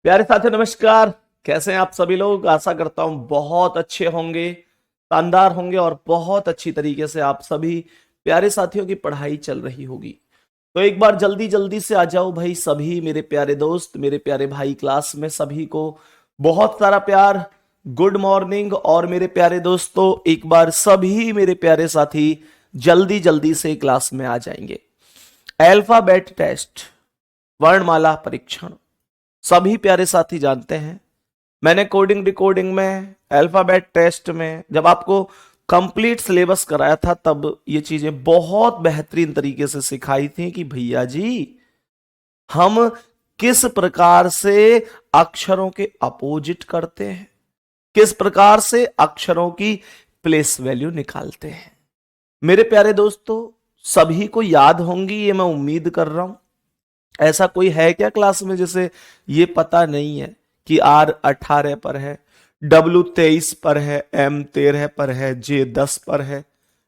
प्यारे साथी नमस्कार। कैसे हैं आप सभी लोग। आशा करता हूं बहुत अच्छे होंगे, शानदार होंगे और बहुत अच्छी तरीके से आप सभी प्यारे साथियों की पढ़ाई चल रही होगी। तो एक बार जल्दी जल्दी से आ जाओ भाई सभी मेरे प्यारे दोस्त, मेरे प्यारे भाई। क्लास में सभी को बहुत सारा प्यार, गुड मॉर्निंग। और मेरे प्यारे दोस्तों, एक बार सभी मेरे प्यारे साथी जल्दी जल्दी से क्लास में आ जाएंगे। अल्फाबेट टेस्ट, वर्णमाला परीक्षण, सभी प्यारे साथी जानते हैं। मैंने कोडिंग डिकोडिंग में, अल्फाबेट टेस्ट में जब आपको कंप्लीट सिलेबस कराया था तब ये चीजें बहुत बेहतरीन तरीके से सिखाई थी कि भैया जी हम किस प्रकार से अक्षरों के अपोजिट करते हैं, किस प्रकार से अक्षरों की प्लेस वैल्यू निकालते हैं। मेरे प्यारे दोस्तों, सभी को याद होंगी ये मैं उम्मीद कर रहा हूं। ऐसा कोई है क्या क्लास में जिसे ये पता नहीं है कि R18 पर है, W23 पर है, M13 पर है, J10 पर है,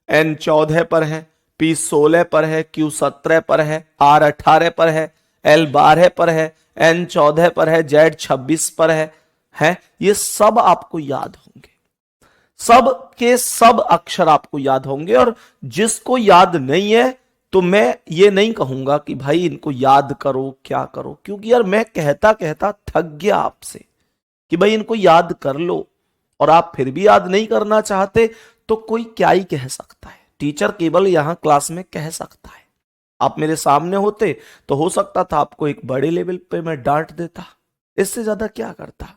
N14 पर है, P16 पर है, Q17 पर है, R18 पर है, L12 पर है, N14 पर है, Z26 पर है। ये सब आपको याद होंगे, सब के सब अक्षर आपको याद होंगे। और जिसको याद नहीं है तो मैं ये नहीं कहूंगा कि भाई इनको याद करो क्या करो, क्योंकि यार मैं कहता कहता थक गया आपसे कि भाई इनको याद कर लो, और आप फिर भी याद नहीं करना चाहते तो कोई क्या ही कह सकता है। टीचर केवल यहां क्लास में कह सकता है। आप मेरे सामने होते तो हो सकता था आपको एक बड़े लेवल पे मैं डांट देता, इससे ज्यादा क्या करता।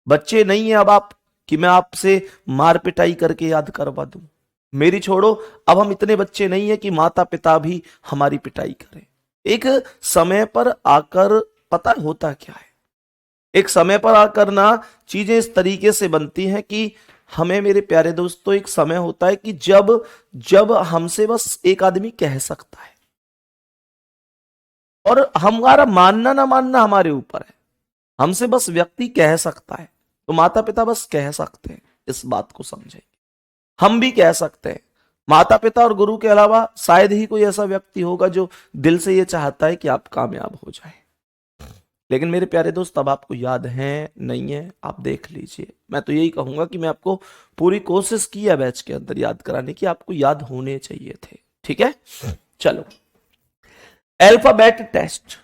बच्चे नहीं है अब आप कि मैं आपसे मार पिटाई करके याद करवा दूं। मेरी छोड़ो, अब हम इतने बच्चे नहीं है कि माता पिता भी हमारी पिटाई करें। एक समय पर आकर पता होता क्या है, एक समय पर आकर ना चीजें इस तरीके से बनती हैं कि हमें, मेरे प्यारे दोस्तों, एक समय होता है कि जब जब हमसे बस एक आदमी कह सकता है, और हमारा मानना ना मानना हमारे ऊपर है। हमसे बस व्यक्ति कह सकता है तो माता पिता बस कह सकते हैं, इस बात को समझें। हम भी कह सकते हैं, माता पिता और गुरु के अलावा शायद ही कोई ऐसा व्यक्ति होगा जो दिल से यह चाहता है कि आप कामयाब हो जाएं। लेकिन मेरे प्यारे दोस्त, अब आपको याद है नहीं है आप देख लीजिए। मैं तो यही कहूंगा कि मैं आपको पूरी कोशिश की है बैच के अंदर याद कराने की, आपको याद होने चाहिए थे। ठीक है, चलो। अल्फाबेट टेस्ट,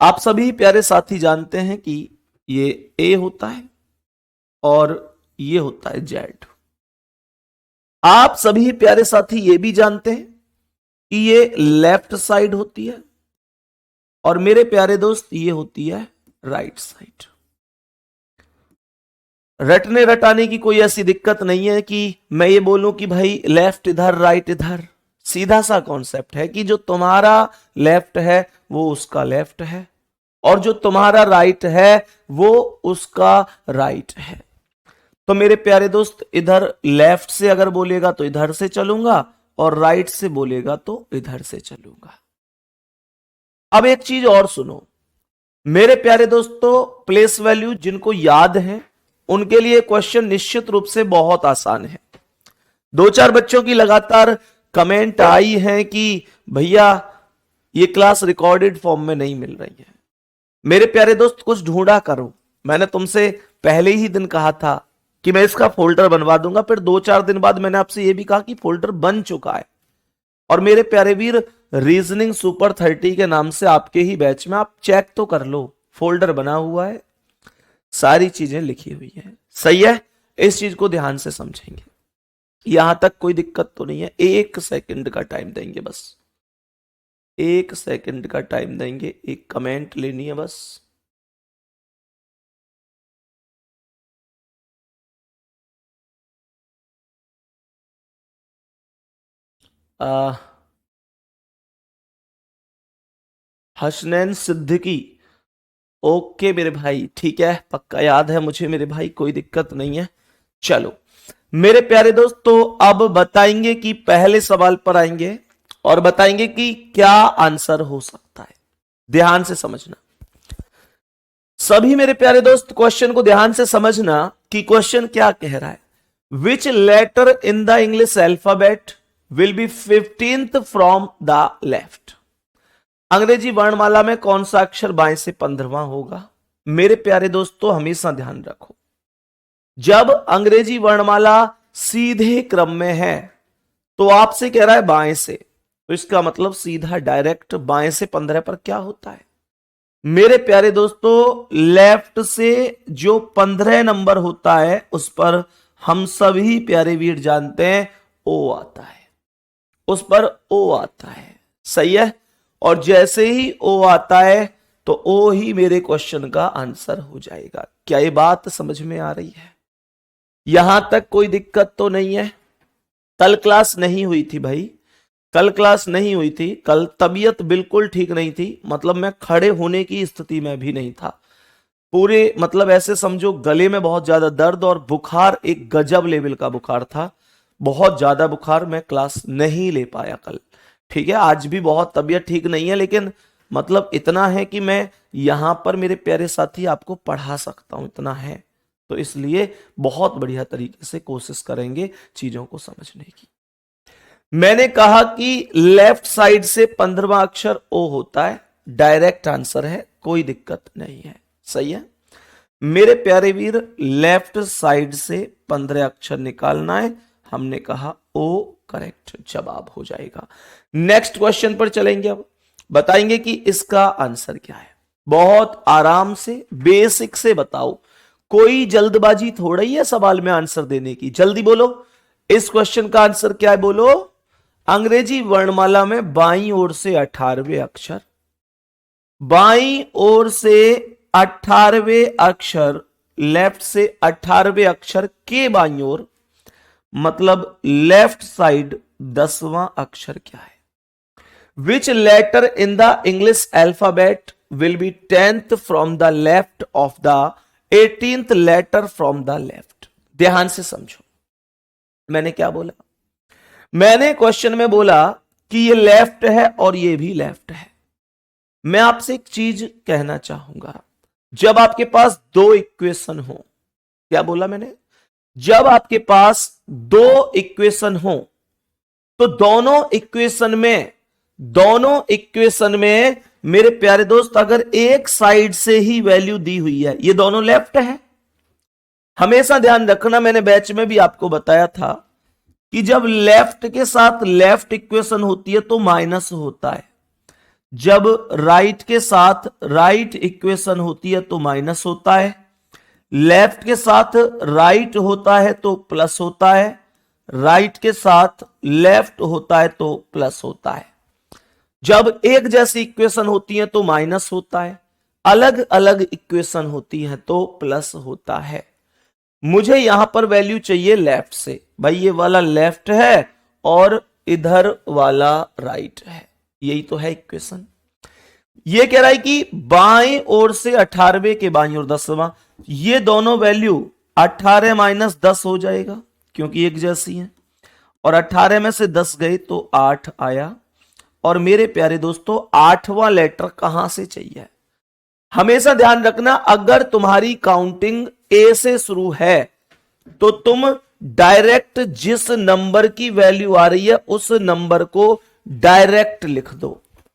आप सभी प्यारे साथी जानते हैं कि ये ए होता है और ये होता है जेड। आप सभी प्यारे साथी ये भी जानते हैं कि ये लेफ्ट साइड होती है और मेरे प्यारे दोस्त ये होती है राइट साइड। रटने रटाने की कोई ऐसी दिक्कत नहीं है कि मैं ये बोलूं कि भाई लेफ्ट इधर राइट इधर। सीधा सा कॉन्सेप्ट है कि जो तुम्हारा लेफ्ट है वो उसका लेफ्ट है, और जो तुम्हारा राइट है वो उसका राइट है। तो मेरे प्यारे दोस्त, इधर लेफ्ट से अगर बोलेगा तो इधर से चलूंगा, और राइट से बोलेगा तो इधर से चलूंगा। अब एक चीज और सुनो मेरे प्यारे दोस्तों, प्लेस वैल्यू जिनको याद है उनके लिए क्वेश्चन निश्चित रूप से बहुत आसान है। दो चार बच्चों की लगातार कमेंट आई है कि भैया ये क्लास रिकॉर्डेड फॉर्म में नहीं मिल रही है। मेरे प्यारे दोस्त, कुछ ढूंढा करो। मैंने तुमसे पहले ही दिन कहा था कि मैं इसका फोल्डर बनवा दूंगा, फिर 2-4 दिन बाद मैंने आपसे यह भी कहा कि फोल्डर बन चुका है। और मेरे प्यारे वीर, रीजनिंग सुपर 30 के नाम से आपके ही बैच में आप चेक तो कर लो, फोल्डर बना हुआ है, सारी चीजें लिखी हुई है। सही है, इस चीज को ध्यान से समझेंगे। यहां तक कोई दिक्कत तो नहीं है। 1 सेकंड का टाइम देंगे, बस 1 सेकंड का टाइम देंगे, एक कमेंट लेनी है बस। हसनैन सिद्दीकी, ओके मेरे भाई, ठीक है, पक्का याद है मुझे मेरे भाई, कोई दिक्कत नहीं है। चलो मेरे प्यारे दोस्तों, अब बताएंगे कि पहले सवाल पर आएंगे और बताएंगे कि क्या आंसर हो सकता है। ध्यान से समझना सभी मेरे प्यारे दोस्त, क्वेश्चन को ध्यान से समझना कि क्वेश्चन क्या कह रहा है। Which letter in the English alphabet will be 15th from the left. अंग्रेजी वर्णमाला में कौन सा अक्षर बाएं से 15वां होगा। मेरे प्यारे दोस्तों हमेशा ध्यान रखो, जब अंग्रेजी वर्णमाला सीधे क्रम में है तो आपसे कह रहा है बाएं से, तो इसका मतलब सीधा डायरेक्ट बाएं से 15 पर क्या होता है मेरे प्यारे दोस्तों, लेफ्ट से जो 15 नंबर होता है उस पर हम सभी प्यारे वीर जानते हैं ओ आता है, उस पर ओ आता है। सही है। और जैसे ही ओ आता है तो ओ ही मेरे क्वेश्चन का आंसर हो जाएगा। क्या ये बात समझ में आ रही है? यहां तक कोई दिक्कत तो नहीं है? कल क्लास नहीं हुई थी भाई, कल क्लास नहीं हुई थी, कल तबीयत बिल्कुल ठीक नहीं थी, मतलब मैं खड़े होने की स्थिति में भी नहीं था पूरे, मतलब ऐसे समझो गले में बहुत ज्यादा दर्द और बुखार एक गजब लेवल का बुखार था, बहुत ज्यादा बुखार, मैं क्लास नहीं ले पाया कल। ठीक है, आज भी बहुत तबीयत ठीक नहीं है, लेकिन मतलब इतना है कि मैं यहां पर मेरे प्यारे साथी आपको पढ़ा सकता हूं, इतना है। तो इसलिए बहुत बढ़िया तरीके से कोशिश करेंगे चीजों को समझने की। मैंने कहा कि लेफ्ट साइड से 15वां अक्षर ओ होता है, डायरेक्ट आंसर है, कोई दिक्कत नहीं है। सही है मेरे प्यारे वीर, लेफ्ट साइड से 15 अक्षर निकालना है, हमने कहा ओ करेक्ट जवाब हो जाएगा। नेक्स्ट क्वेश्चन पर चलेंगे, अब बताएंगे कि इसका आंसर क्या है। बहुत आराम से बेसिक से बताओ, कोई जल्दबाजी थोड़ा ही है सवाल में आंसर देने की, जल्दी बोलो इस क्वेश्चन का आंसर क्या है, बोलो। अंग्रेजी वर्णमाला में बाईं ओर से 18वें अक्षर, बाईं ओर से 18वें अक्षर, लेफ्ट से 18वें अक्षर के बाईं ओर, मतलब लेफ्ट साइड 10वां अक्षर क्या है? Which letter in the English alphabet will be 10th from the left of the 18th letter from the left? ध्यान से समझो, मैंने क्या बोला? मैंने क्वेश्चन में बोला कि ये लेफ्ट है और ये भी लेफ्ट है। मैं आपसे एक चीज कहना चाहूंगा, जब आपके पास दो इक्वेशन हो, क्या बोला मैंने? जब आपके पास दो इक्वेशन हो तो दोनों इक्वेशन में मेरे प्यारे दोस्त अगर एक साइड से ही वैल्यू दी हुई है, ये दोनों लेफ्ट है। हमेशा ध्यान रखना, मैंने बैच में भी आपको बताया था कि जब लेफ्ट के साथ लेफ्ट इक्वेशन होती है तो माइनस होता है, जब राइट के साथ राइट इक्वेशन होती है तो माइनस होता है, लेफ्ट के साथ राइट होता है तो प्लस होता है, राइट के साथ लेफ्ट होता है तो प्लस होता है। जब एक जैसी इक्वेशन होती है तो माइनस होता है, अलग अलग इक्वेशन होती है तो प्लस होता है। मुझे यहां पर वैल्यू चाहिए लेफ्ट से, भाई ये वाला लेफ्ट है और इधर वाला राइट है, यही तो है इक्वेशन। ये कह रहा है कि बाएं ओर से 18वें के बाएं ओर 10वां, ये दोनों वैल्यू 18 माइनस 10 हो जाएगा क्योंकि एक जैसी है, और 18 में से 10 गए तो 8 आया। और मेरे प्यारे दोस्तों 8वां लेटर कहां से चाहिए? हमेशा ध्यान रखना, अगर तुम्हारी काउंटिंग ए से शुरू है तो तुम डायरेक्ट जिस नंबर की वैल्यू आ रही है उस नंबर को डायरेक्ट लिख दो,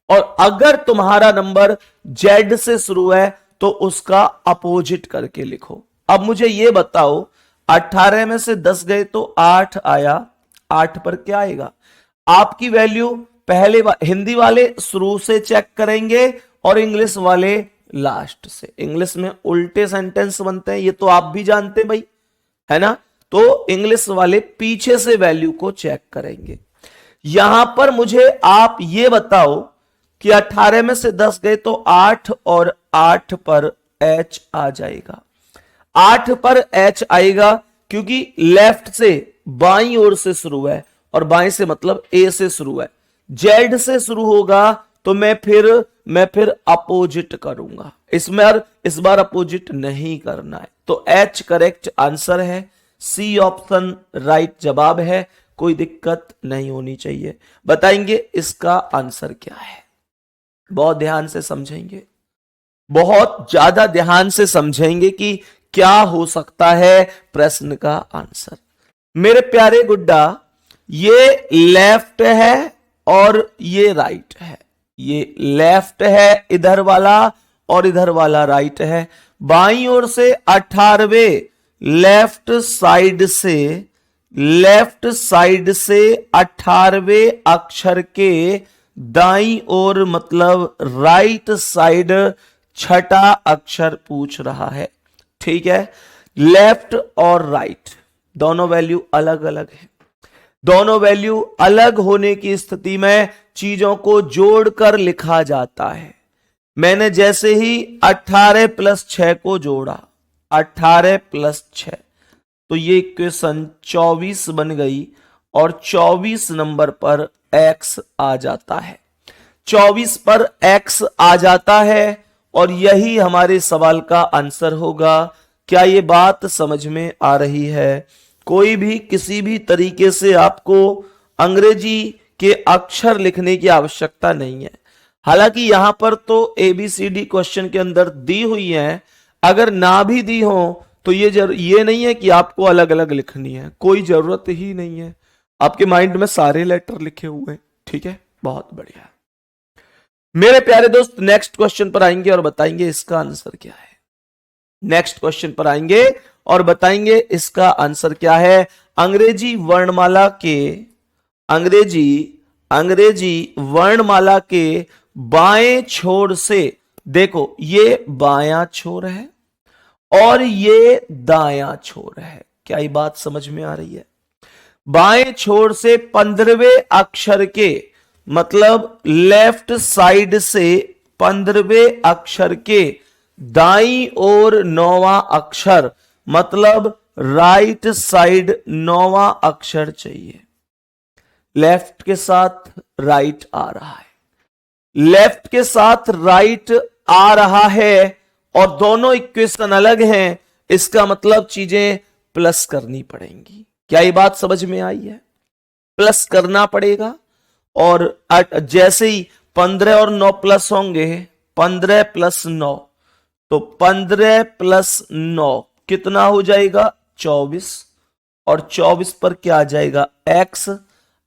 और अगर तुम्हारा नंबर जेड से शुरू है तो उसका अपोजिट करके लिखो। अब मुझे यह बताओ, 18 में से 10 गए तो 8 आया, 8 पर क्या आएगा? आपकी वैल्यू पहले हिंदी वाले शुरू से चेक करेंगे और इंग्लिश वाले लास्ट से। इंग्लिश में उल्टे सेंटेंस बनते हैं, ये तो आप भी जानते भाई, है ना? तो इंग्लिश वाले पीछे से वैल्यू को चेक करेंगे। यहां पर मुझे आप ये बताओ कि 18 में से 10 गए तो 8, और 8 पर एच आ जाएगा। 8 पर एच आएगा क्योंकि लेफ्ट से बाईं ओर से शुरू है, और बाएं से मतलब ए से शुरू है। जेड से शुरू होगा तो मैं फिर अपोजिट करूंगा, इस बार अपोजिट नहीं करना है। तो एच करेक्ट आंसर है, सी ऑप्शन राइट जवाब है, कोई दिक्कत नहीं होनी चाहिए। बताएंगे इसका आंसर क्या है, बहुत ध्यान से समझेंगे, बहुत ज्यादा ध्यान से समझेंगे कि क्या हो सकता है प्रश्न का आंसर। मेरे प्यारे गुड्डा, ये लेफ्ट है और ये राइट है, ये लेफ्ट है इधर वाला और इधर वाला राइट है। बाईं ओर से 18वें लेफ्ट साइड से 18वें अक्षर के दाईं ओर मतलब राइट साइड छठा अक्षर पूछ रहा है। ठीक है, लेफ्ट और राइट दोनों वैल्यू अलग अलग है। दोनों वैल्यू अलग होने की स्थिति में चीजों को जोड़कर लिखा जाता है। मैंने जैसे ही 18 + 6 को जोड़ा, 18 + 6, तो ये इक्वेशन 24 बन गई और 24 नंबर पर x आ जाता है। 24 पर x आ जाता है और यही हमारे सवाल का आंसर होगा। क्या ये बात समझ में आ रही है? कोई भी किसी भी तरीके से आपको अंग्रेजी के अक्षर लिखने की आवश्यकता नहीं है। हालांकि यहां पर तो ABCD क्वेश्चन के अंदर दी हुई है, अगर ना भी दी हो तो ये नहीं है कि आपको अलग अलग लिखनी है, कोई जरूरत ही नहीं है। आपके माइंड में सारे लेटर लिखे हुए हैं। ठीक है, बहुत बढ़िया। मेरे प्यारे दोस्त नेक्स्ट क्वेश्चन पर आएंगे और बताएंगे इसका आंसर क्या है। नेक्स्ट क्वेश्चन पर आएंगे और बताएंगे इसका आंसर क्या है। अंग्रेजी वर्णमाला के बाएं छोर से, देखो ये बायां छोर है और ये दायां छोर है। क्या ये बात समझ में आ रही है? बाएं छोर से 15वें अक्षर के मतलब लेफ्ट साइड से 15वें अक्षर के दाईं ओर 9वां अक्षर मतलब राइट साइड 9वां अक्षर चाहिए। लेफ्ट के साथ राइट आ रहा है, लेफ्ट के साथ राइट आ रहा है और दोनों इक्वेशन अलग हैं, इसका मतलब चीजें प्लस करनी पड़ेंगी। क्या ये बात समझ में आई है? प्लस करना पड़ेगा और जैसे ही 15 और 9 प्लस होंगे, 15 + 9, तो 15 + 9 कितना हो जाएगा? 24, और 24 पर क्या आ जाएगा? x।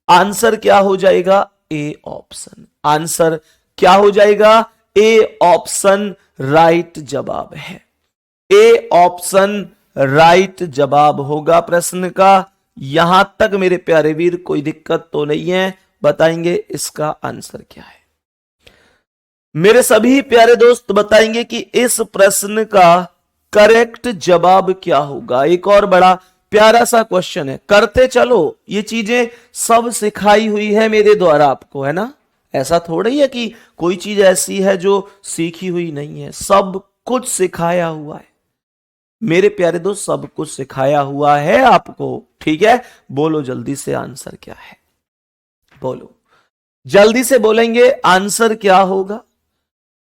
आंसर क्या हो जाएगा? A option. आंसर क्या हो जाएगा? A ऑप्शन राइट जवाब है। A ऑप्शन राइट जवाब होगा प्रश्न का। यहां तक मेरे प्यारे वीर कोई दिक्कत तो नहीं है? बताएंगे इसका आंसर क्या है। मेरे सभी प्यारे दोस्त बताएंगे कि इस प्रश्न का करेक्ट जवाब क्या होगा। एक और बड़ा प्यारा सा क्वेश्चन है, करते चलो। ये चीजें सब सिखाई हुई है मेरे द्वारा आपको, है ना? ऐसा थोड़ा ही है कि कोई चीज ऐसी है जो सीखी हुई नहीं है, सब कुछ सिखाया हुआ है मेरे प्यारे दोस्त, सब कुछ सिखाया हुआ है आपको। ठीक है, बोलो जल्दी से आंसर क्या है, बोलो जल्दी से। बोलेंगे आंसर क्या होगा।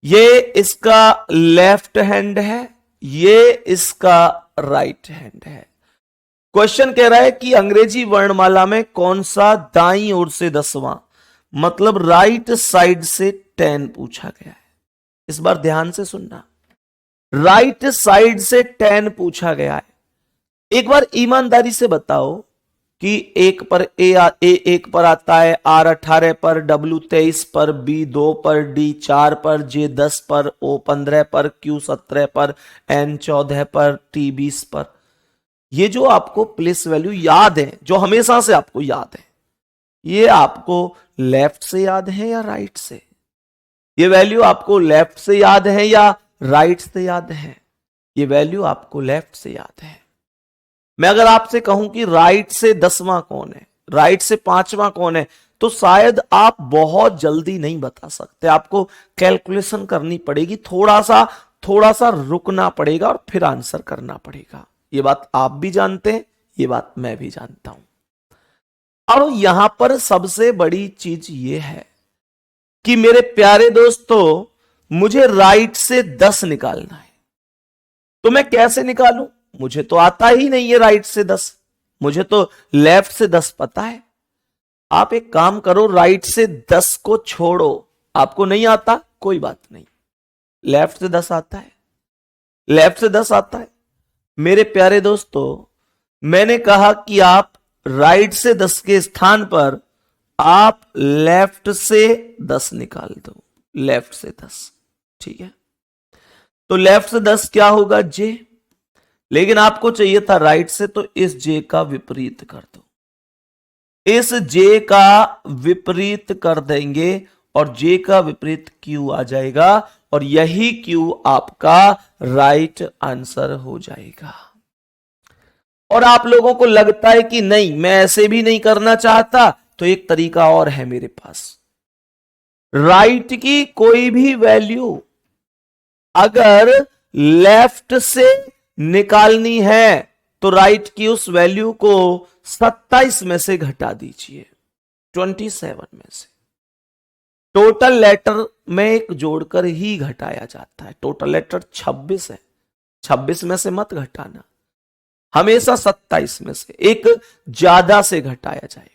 ये इसका लेफ्ट हैंड है, ये इसका राइट हैंड है। क्वेश्चन कह रहा है कि अंग्रेजी वर्णमाला में कौन सा दाईं ओर से 10वां मतलब राइट साइड से 10 पूछा गया है। इस बार ध्यान से सुनना, राइट साइड से 10 पूछा गया है। एक बार ईमानदारी से बताओ कि एक पर एक पर आता है, R 18 पर, W 23 पर, B 2 पर, D 4 पर, J 10 पर, O 15 पर, Q 17 पर, N 14 पर, T 20 पर। ये जो आपको प्लेस वैल्यू याद है, जो हमेशा से आपको याद है, ये आपको लेफ्ट से याद है या राइट से? ये वैल्यू आपको लेफ्ट से याद है या राइट से याद है? ये वैल्यू आपको लेफ्ट से याद है। मैं अगर आपसे कहूं कि राइट से 10वां कौन है, राइट से 5वां कौन है, तो शायद आप बहुत जल्दी नहीं बता सकते। आपको कैलकुलेशन करनी पड़ेगी, थोड़ा सा रुकना पड़ेगा और फिर आंसर करना पड़ेगा। ये बात आप भी जानते हैं, ये बात मैं भी जानता हूं। और यहां पर सबसे बड़ी चीज ये है कि मेरे प्यारे दोस्तों, मुझे राइट से 10 निकालना है, तो मैं कैसे निकालूं? मुझे तो आता ही नहीं है राइट से 10, मुझे तो लेफ्ट से 10 पता है। आप एक काम करो, राइट से 10 को छोड़ो। आपको नहीं आता, कोई बात नहीं, लेफ्ट से 10 आता है, लेफ्ट से 10 आता है। मेरे प्यारे दोस्तों, मैंने कहा कि आप राइट से 10 के स्थान पर आप लेफ्ट से 10 निकाल दो, लेफ्ट से 10। ठीक है, तो लेफ्ट से 10 क्या होगा? जे। लेकिन आपको चाहिए था राइट से, तो इस जे का विपरीत कर दो। इस जे का विपरीत कर देंगे और जे का विपरीत क्यू आ जाएगा, और यही क्यू आपका राइट आंसर हो जाएगा। और आप लोगों को लगता है कि नहीं, मैं ऐसे भी नहीं करना चाहता, तो एक तरीका और है मेरे पास। राइट की कोई भी वैल्यू अगर लेफ्ट से निकालनी है तो राइट की उस वैल्यू को 27 में से घटा दीजिए, 27 में से। टोटल लेटर में एक जोड़कर ही घटाया जाता है। टोटल लेटर 26 है, 26 में से मत घटाना, हमेशा 27 में से एक ज्यादा से घटाया जाएगा।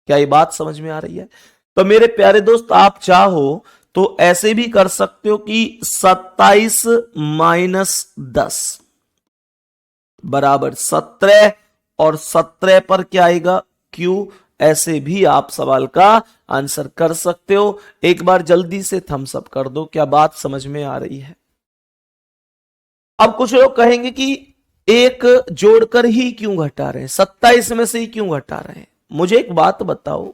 क्या ये बात समझ में आ रही है? तो मेरे प्यारे दोस्त, आप चाहो तो ऐसे भी कर सकते हो कि 27 माइनस 10 बराबर 17, और 17 पर क्या आएगा? क्यू। ऐसे भी आप सवाल का आंसर कर सकते हो। एक बार जल्दी से थम्स अप कर दो। क्या बात समझ में आ रही है? अब कुछ लोग कहेंगे कि एक जोड़कर ही क्यों घटा रहे हैं, 27 में से ही क्यों घटा रहे हैं? मुझे एक बात बताओ,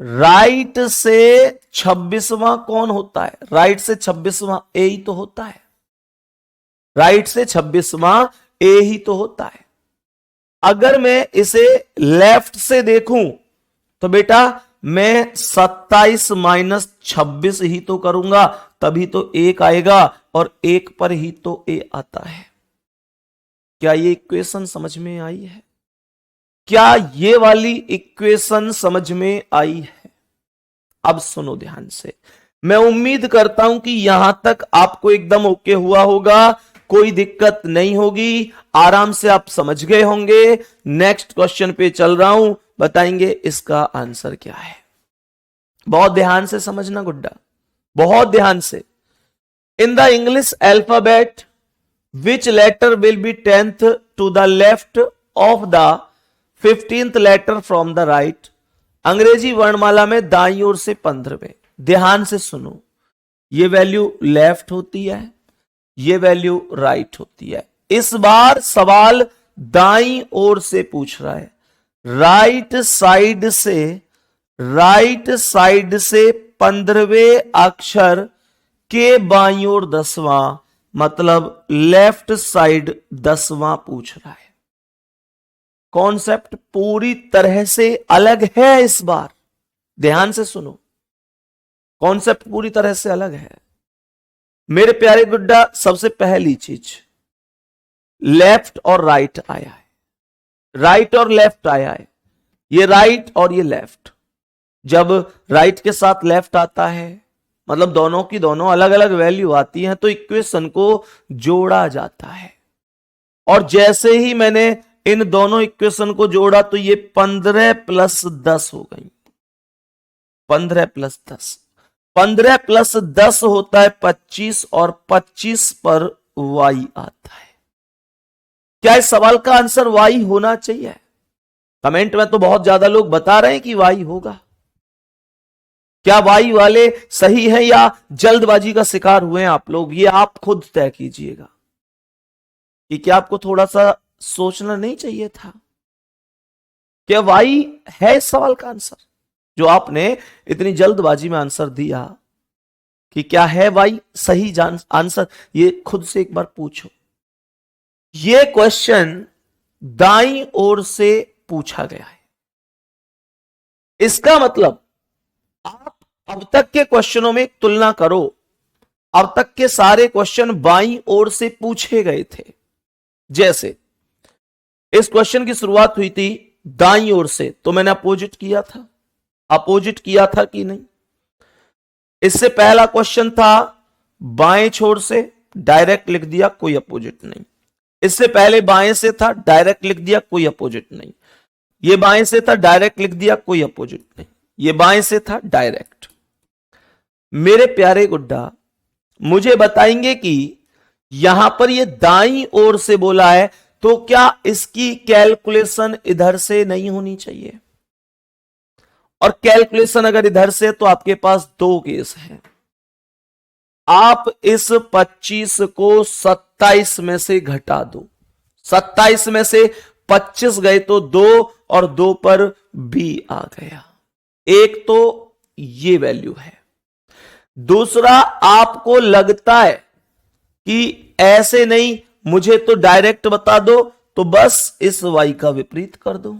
राइट से 26वां कौन होता है? राइट से 26वां ए ही तो होता है। राइट से 26वां ए ही तो होता है। अगर मैं इसे लेफ्ट से देखूं तो बेटा मैं 27 माइनस 26 ही तो करूंगा, तभी तो एक आएगा, और एक पर ही तो ए आता है। क्या ये इक्वेशन समझ में आई है? क्या ये वाली इक्वेशन समझ में आई है? अब सुनो ध्यान से। मैं उम्मीद करता हूं कि यहां तक आपको एकदम ओके हुआ होगा, कोई दिक्कत नहीं होगी, आराम से आप समझ गए होंगे। नेक्स्ट क्वेश्चन पे चल रहा हूं, बताएंगे इसका आंसर क्या है। बहुत ध्यान से समझना गुड्डा, बहुत ध्यान से। इन the English alphabet which letter will be 10th to the left of the 15th letter from the right? अंग्रेजी वर्णमाला में दाईं ओर से 15वें। ध्यान से सुनो, ये वैल्यू लेफ्ट होती है, ये वैल्यू राइट होती है। इस बार सवाल दाईं ओर से पूछ रहा है। राइट साइड से 15वें अक्षर के बाईं ओर 10वां, मतलब लेफ्ट साइड 10वां पूछ रहा है। कॉन्सेप्ट पूरी तरह से अलग है इस बार। ध्यान से सुनो, कॉन्सेप्ट पूरी तरह से अलग है मेरे प्यारे गुड्डा। सबसे पहली चीज, लेफ्ट और राइट आया है, राइट और लेफ्ट आया है। ये राइट और ये लेफ्ट, जब राइट के साथ लेफ्ट आता है, मतलब दोनों की दोनों अलग अलग वैल्यू आती हैं, तो इक्वेशन को जोड़ा जाता है। और जैसे ही मैंने इन दोनों इक्वेशन को जोड़ा तो ये 15 प्लस 10 हो गई। 15 प्लस 10, 15 प्लस 10 होता है 25, और 25 पर y आता है। क्या इस सवाल का आंसर y होना चाहिए? कमेंट में तो बहुत ज्यादा लोग बता रहे हैं कि y होगा। क्या वाई वाले सही है या जल्दबाजी का शिकार हुए हैं आप लोग? ये आप खुद तय कीजिएगा कि क्या आपको थोड़ा सा सोचना नहीं चाहिए था? क्या वाई है इस सवाल का आंसर, जो आपने इतनी जल्दबाजी में आंसर दिया? कि क्या है वाई सही आंसर? ये खुद से एक बार पूछो। ये क्वेश्चन दाईं ओर से पूछा गया है। इसका मतलब आप अब तक के क्वेश्चनों में तुलना करो। अब तक के सारे क्वेश्चन बाईं ओर से पूछे गए थे। जैसे इस क्वेश्चन की शुरुआत हुई थी दाईं ओर से, तो मैंने अपोजिट किया था। अपोजिट किया था कि नहीं? इससे पहला क्वेश्चन था बाएं छोर से, डायरेक्ट लिख दिया, कोई अपोजिट नहीं। इससे पहले बाएं से था, डायरेक्ट लिख दिया, कोई अपोजिट नहीं। ये बाएं से था, डायरेक्ट लिख दिया, कोई अपोजिट नहीं। ये बाएं से था, डायरेक्ट। मेरे प्यारे गुड्डा, मुझे बताएंगे कि यहां पर ये दाईं ओर से बोला है, तो क्या इसकी कैलकुलेशन इधर से नहीं होनी चाहिए? और कैलकुलेशन अगर इधर से, तो आपके पास दो केस हैं। आप इस 25 को 27 में से घटा दो। 27 में से 25 गए तो 2 और 2 पर b आ गया। एक तो ये वैल्यू है। दूसरा, आपको लगता है कि ऐसे नहीं, मुझे तो डायरेक्ट बता दो, तो बस इस y का विपरीत कर दो,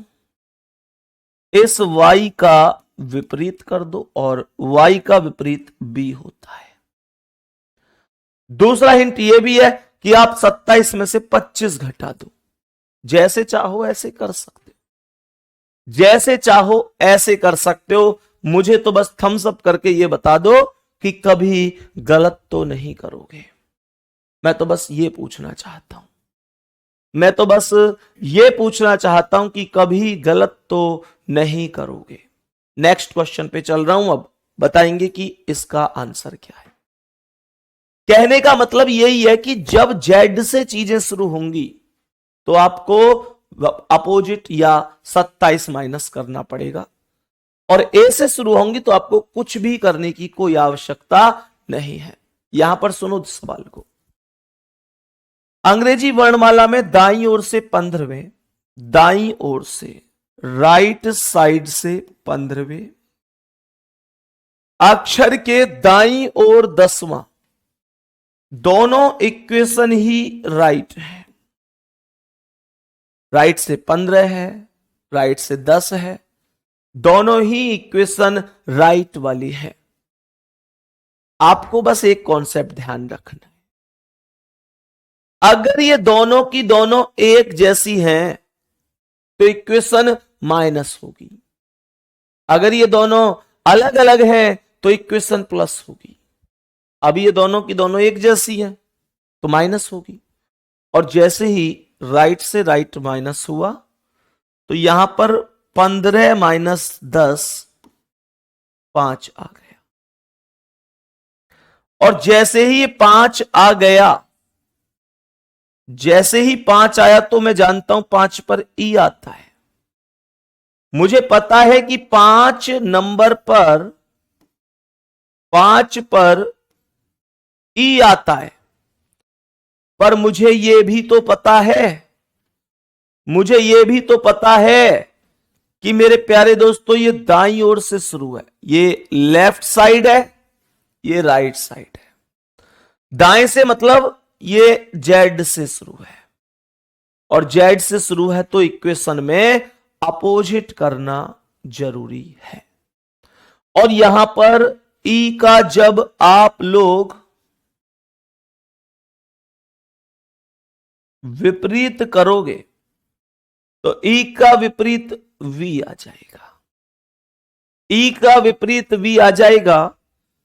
इस y का विपरीत कर दो और y का विपरीत b होता है। दूसरा हिंट यह भी है कि आप 27 में से 25 घटा दो। जैसे चाहो ऐसे कर सकते हो, जैसे चाहो ऐसे कर सकते हो। मुझे तो बस थम्स अप करके ये बता दो कि कभी गलत तो नहीं करोगे। मैं तो बस ये पूछना चाहता हूं, मैं तो बस ये पूछना चाहता हूं कि कभी गलत तो नहीं करोगे। नेक्स्ट क्वेश्चन पे चल रहा हूं। अब बताएंगे कि इसका आंसर क्या है। कहने का मतलब यही है कि जब जेड से चीजें शुरू होंगी तो आपको अपोजिट या 27 माइनस करना पड़ेगा, और ए से शुरू होंगी तो आपको कुछ भी करने की कोई आवश्यकता नहीं है। यहां पर सुनो सवाल को। अंग्रेजी वर्णमाला में दाईं ओर से 15वें, दाईं ओर से राइट साइड से 15वें, अक्षर के दाईं ओर 10वां, दोनों इक्वेशन ही राइट है। राइट से 15 है, राइट से 10 है, दोनों ही इक्वेशन राइट वाली है। आपको बस एक कॉन्सेप्ट ध्यान रखना है, अगर ये दोनों की दोनों एक जैसी हैं तो इक्वेशन माइनस होगी, अगर ये दोनों अलग अलग हैं तो इक्वेशन प्लस होगी। अब ये दोनों की दोनों एक जैसी है तो माइनस होगी, और जैसे ही राइट से राइट माइनस हुआ तो यहां पर 15 माइनस 10 5 आ गया, और जैसे ही 5 आ गया, जैसे ही 5 आया तो मैं जानता हूं 5 पर ई आता है। मुझे पता है कि 5 नंबर पर 5 पर ई आता है, पर मुझे यह भी तो पता है, मुझे यह भी तो पता है कि मेरे प्यारे दोस्तों ये दाईं ओर से शुरू है, ये लेफ्ट साइड है, ये राइट साइड है। दाएं से मतलब ये जेड से शुरू है, और जेड से शुरू है तो इक्वेशन में अपोजिट करना जरूरी है। और यहां पर ई का जब आप लोग विपरीत करोगे तो ई का विपरीत वी आ जाएगा, ई का विपरीत वी आ जाएगा।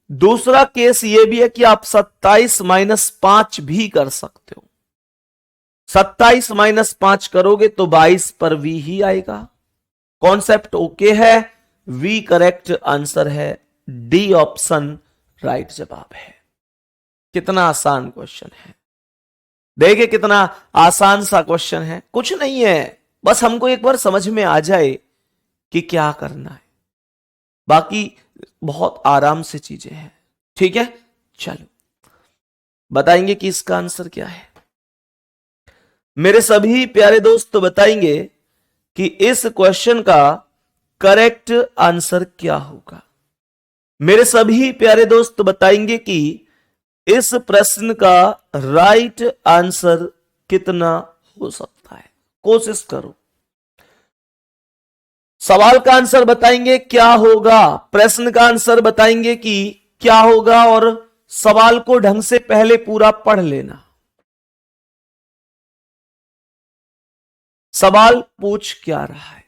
दूसरा केस यह भी है कि आप 27 माइनस 5 भी कर सकते हो। 27 माइनस 5 करोगे तो 22 पर वी ही आएगा। कॉन्सेप्ट ओके है, वी करेक्ट आंसर है, डी ऑप्शन राइट जवाब है। कितना आसान क्वेश्चन है, देखिए कितना आसान सा क्वेश्चन है। कुछ नहीं है, बस हमको एक बार समझ में आ जाए कि क्या करना है, बाकी बहुत आराम से चीजें हैं। ठीक है, चलो बताएंगे कि इसका आंसर क्या है। मेरे सभी प्यारे दोस्त बताएंगे कि इस क्वेश्चन का करेक्ट आंसर क्या होगा। मेरे सभी प्यारे दोस्त बताएंगे कि इस प्रश्न का राइट आंसर कितना हो सकता है। कोशिश करो, सवाल का आंसर बताएंगे क्या होगा, प्रश्न का आंसर बताएंगे कि क्या होगा, और सवाल को ढंग से पहले पूरा पढ़ लेना। सवाल पूछ क्या रहा है,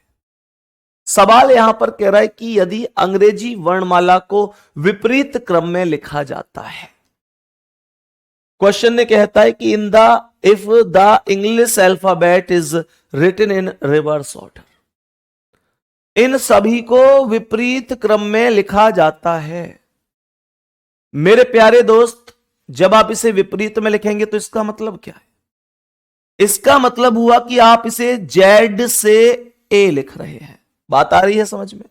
सवाल यहां पर कह रहा है कि यदि अंग्रेजी वर्णमाला को विपरीत क्रम में लिखा जाता है, क्वेश्चन ने कहता है कि if the English alphabet is written in reverse order, इन सभी को विपरीत क्रम में लिखा जाता है। मेरे प्यारे दोस्त, जब आप इसे विपरीत में लिखेंगे तो इसका मतलब क्या है? इसका मतलब हुआ कि आप इसे जेड से ए लिख रहे हैं। बात आ रही है समझ में?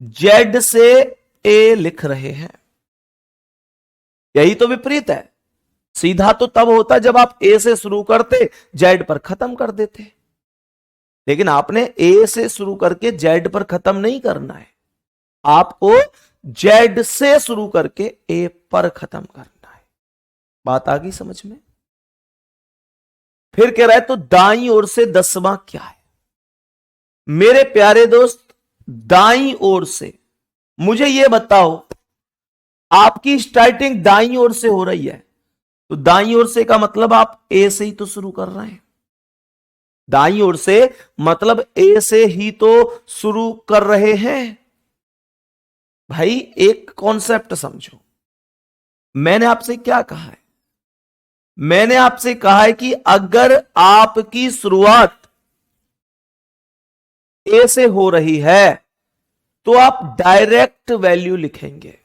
जेड से ए लिख रहे हैं। यही तो विपरीत है। सीधा तो तब होता जब आप ए से शुरू करते, जेड पर खत्म कर देते, लेकिन आपने ए से शुरू करके जेड पर खत्म नहीं करना है, आपको जेड से शुरू करके ए पर खत्म करना है। बात आ गई समझ में? फिर कह रहा है तो दाईं ओर से 10वां क्या है? मेरे प्यारे दोस्त, दाईं ओर से मुझे यह बताओ, आपकी स्टार्टिंग दाईं ओर से हो रही है, तो दाईं ओर से का मतलब आप ए से ही तो शुरू कर रहे हैं। दाईं ओर से मतलब ए से ही तो शुरू कर रहे हैं। भाई एक कॉन्सेप्ट समझो, मैंने आपसे क्या कहा है? मैंने आपसे कहा है कि अगर आपकी शुरुआत ए से हो रही है तो आप डायरेक्ट वैल्यू लिखेंगे।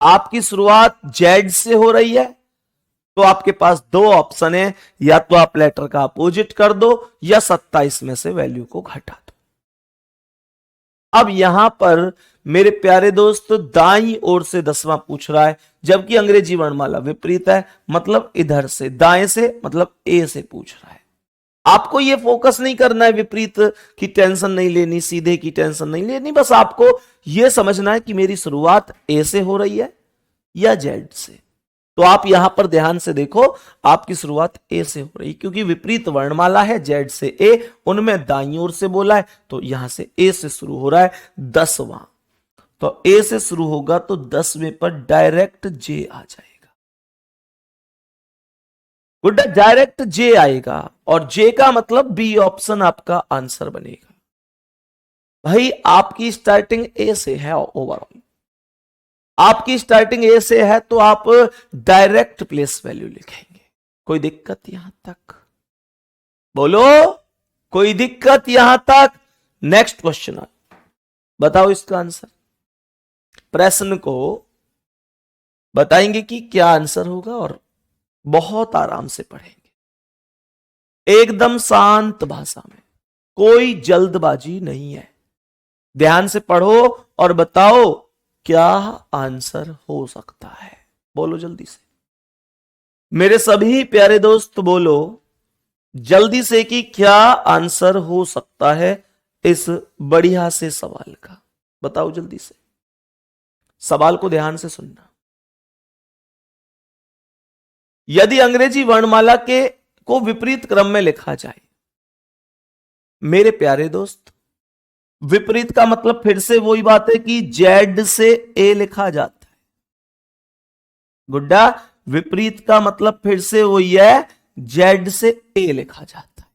आपकी शुरुआत जेड से हो रही है तो आपके पास दो ऑप्शन है, या तो आप लेटर का अपोजिट कर दो या 27 में से वैल्यू को घटा दो। अब यहां पर मेरे प्यारे दोस्त दाईं ओर से 10वां पूछ रहा है, जबकि अंग्रेजी वर्णमाला विपरीत है, मतलब इधर से दाएं से मतलब ए से पूछ रहा है। आपको यह फोकस नहीं करना है विपरीत की टेंशन नहीं लेनी, सीधे की टेंशन नहीं लेनी, बस आपको यह समझना है कि मेरी शुरुआत ए से हो रही है या जेड से। तो आप यहां पर ध्यान से देखो, आपकी शुरुआत ए से हो रही, क्योंकि विपरीत वर्णमाला है, जेड से ए, उनमें दाईं ओर से बोला है, तो यहां से ए से शुरू हो रहा है 10वां। तो ए से शुरू होगा तो 10वें पर डायरेक्ट जे आ जाएगा। गुड, डायरेक्ट जे आएगा, और जे का मतलब बी ऑप्शन आपका आंसर बनेगा। भाई आपकी स्टार्टिंग ए से है, ओवरऑल आपकी स्टार्टिंग ए से है, तो आप डायरेक्ट प्लेस वैल्यू लिखेंगे। कोई दिक्कत यहां तक? बोलो, कोई दिक्कत यहां तक? नेक्स्ट क्वेश्चन बताओ इसका आंसर। प्रश्न को बताएंगे कि क्या आंसर होगा और बहुत आराम से पढ़ेंगे, एकदम शांत भाषा में, कोई जल्दबाजी नहीं है। ध्यान से पढ़ो और बताओ क्या आंसर हो सकता है। बोलो जल्दी से, मेरे सभी प्यारे दोस्त बोलो जल्दी से कि क्या आंसर हो सकता है इस बढ़िया से सवाल का। बताओ जल्दी से, सवाल को ध्यान से सुनना। यदि अंग्रेजी वर्णमाला के को विपरीत क्रम में लिखा जाए, मेरे प्यारे दोस्त, विपरीत का मतलब फिर से वही बात है कि जेड से ए लिखा जाता है। गुड्डा, विपरीत का मतलब फिर से वही है, जेड से ए लिखा जाता है।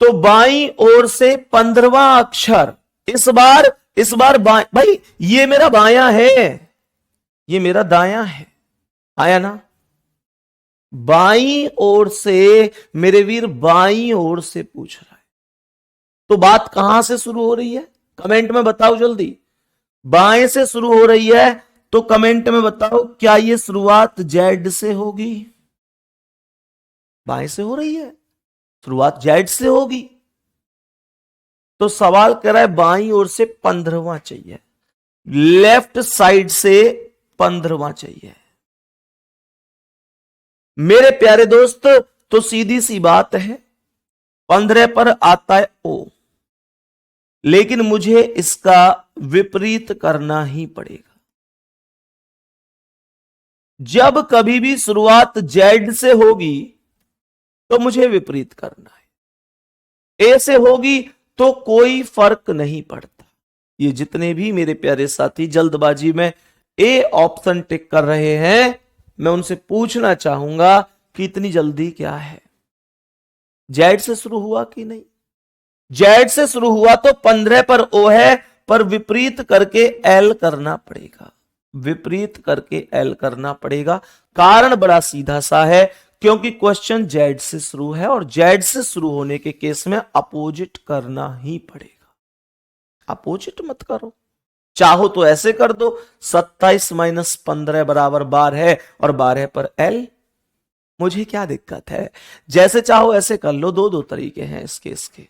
तो बाईं ओर से 15वां अक्षर, इस बार भाई ये मेरा बायां है, ये मेरा दायां है, आया ना? बाईं ओर से मेरे वीर, बाईं ओर से पूछ रहा है, तो बात कहां से शुरू हो रही है? कमेंट में बताओ जल्दी। बाएं से शुरू हो रही है तो कमेंट में बताओ, क्या ये शुरुआत जेड से होगी? बाएं से हो रही है, शुरुआत जेड से होगी। तो सवाल कर रहा है बाईं ओर से 15वां चाहिए, लेफ्ट साइड से 15वां चाहिए। मेरे प्यारे दोस्त, तो सीधी सी बात है, 15 पर आता है ओ, लेकिन मुझे इसका विपरीत करना ही पड़ेगा। जब कभी भी शुरुआत जेड से होगी तो मुझे विपरीत करना है, ए से होगी तो कोई फर्क नहीं पड़ता। ये जितने भी मेरे प्यारे साथी जल्दबाजी में ए ऑप्शन टिक कर रहे हैं, मैं उनसे पूछना चाहूंगा कि इतनी जल्दी क्या है? जेड से शुरू हुआ कि नहीं? जेड से शुरू हुआ तो 15 पर ओ है, पर विपरीत करके एल करना पड़ेगा, विपरीत करके एल करना पड़ेगा। कारण बड़ा सीधा सा है, क्योंकि क्वेश्चन जेड से शुरू है, और जेड से शुरू होने के केस में अपोजिट करना ही पड़ेगा। अपोजिट मत करो, चाहो तो ऐसे कर दो, 27 माइनस 15 बराबर 12 है, और 12 पर एल, मुझे क्या दिक्कत है? जैसे चाहो ऐसे कर लो, दो तरीके हैं इस केस के।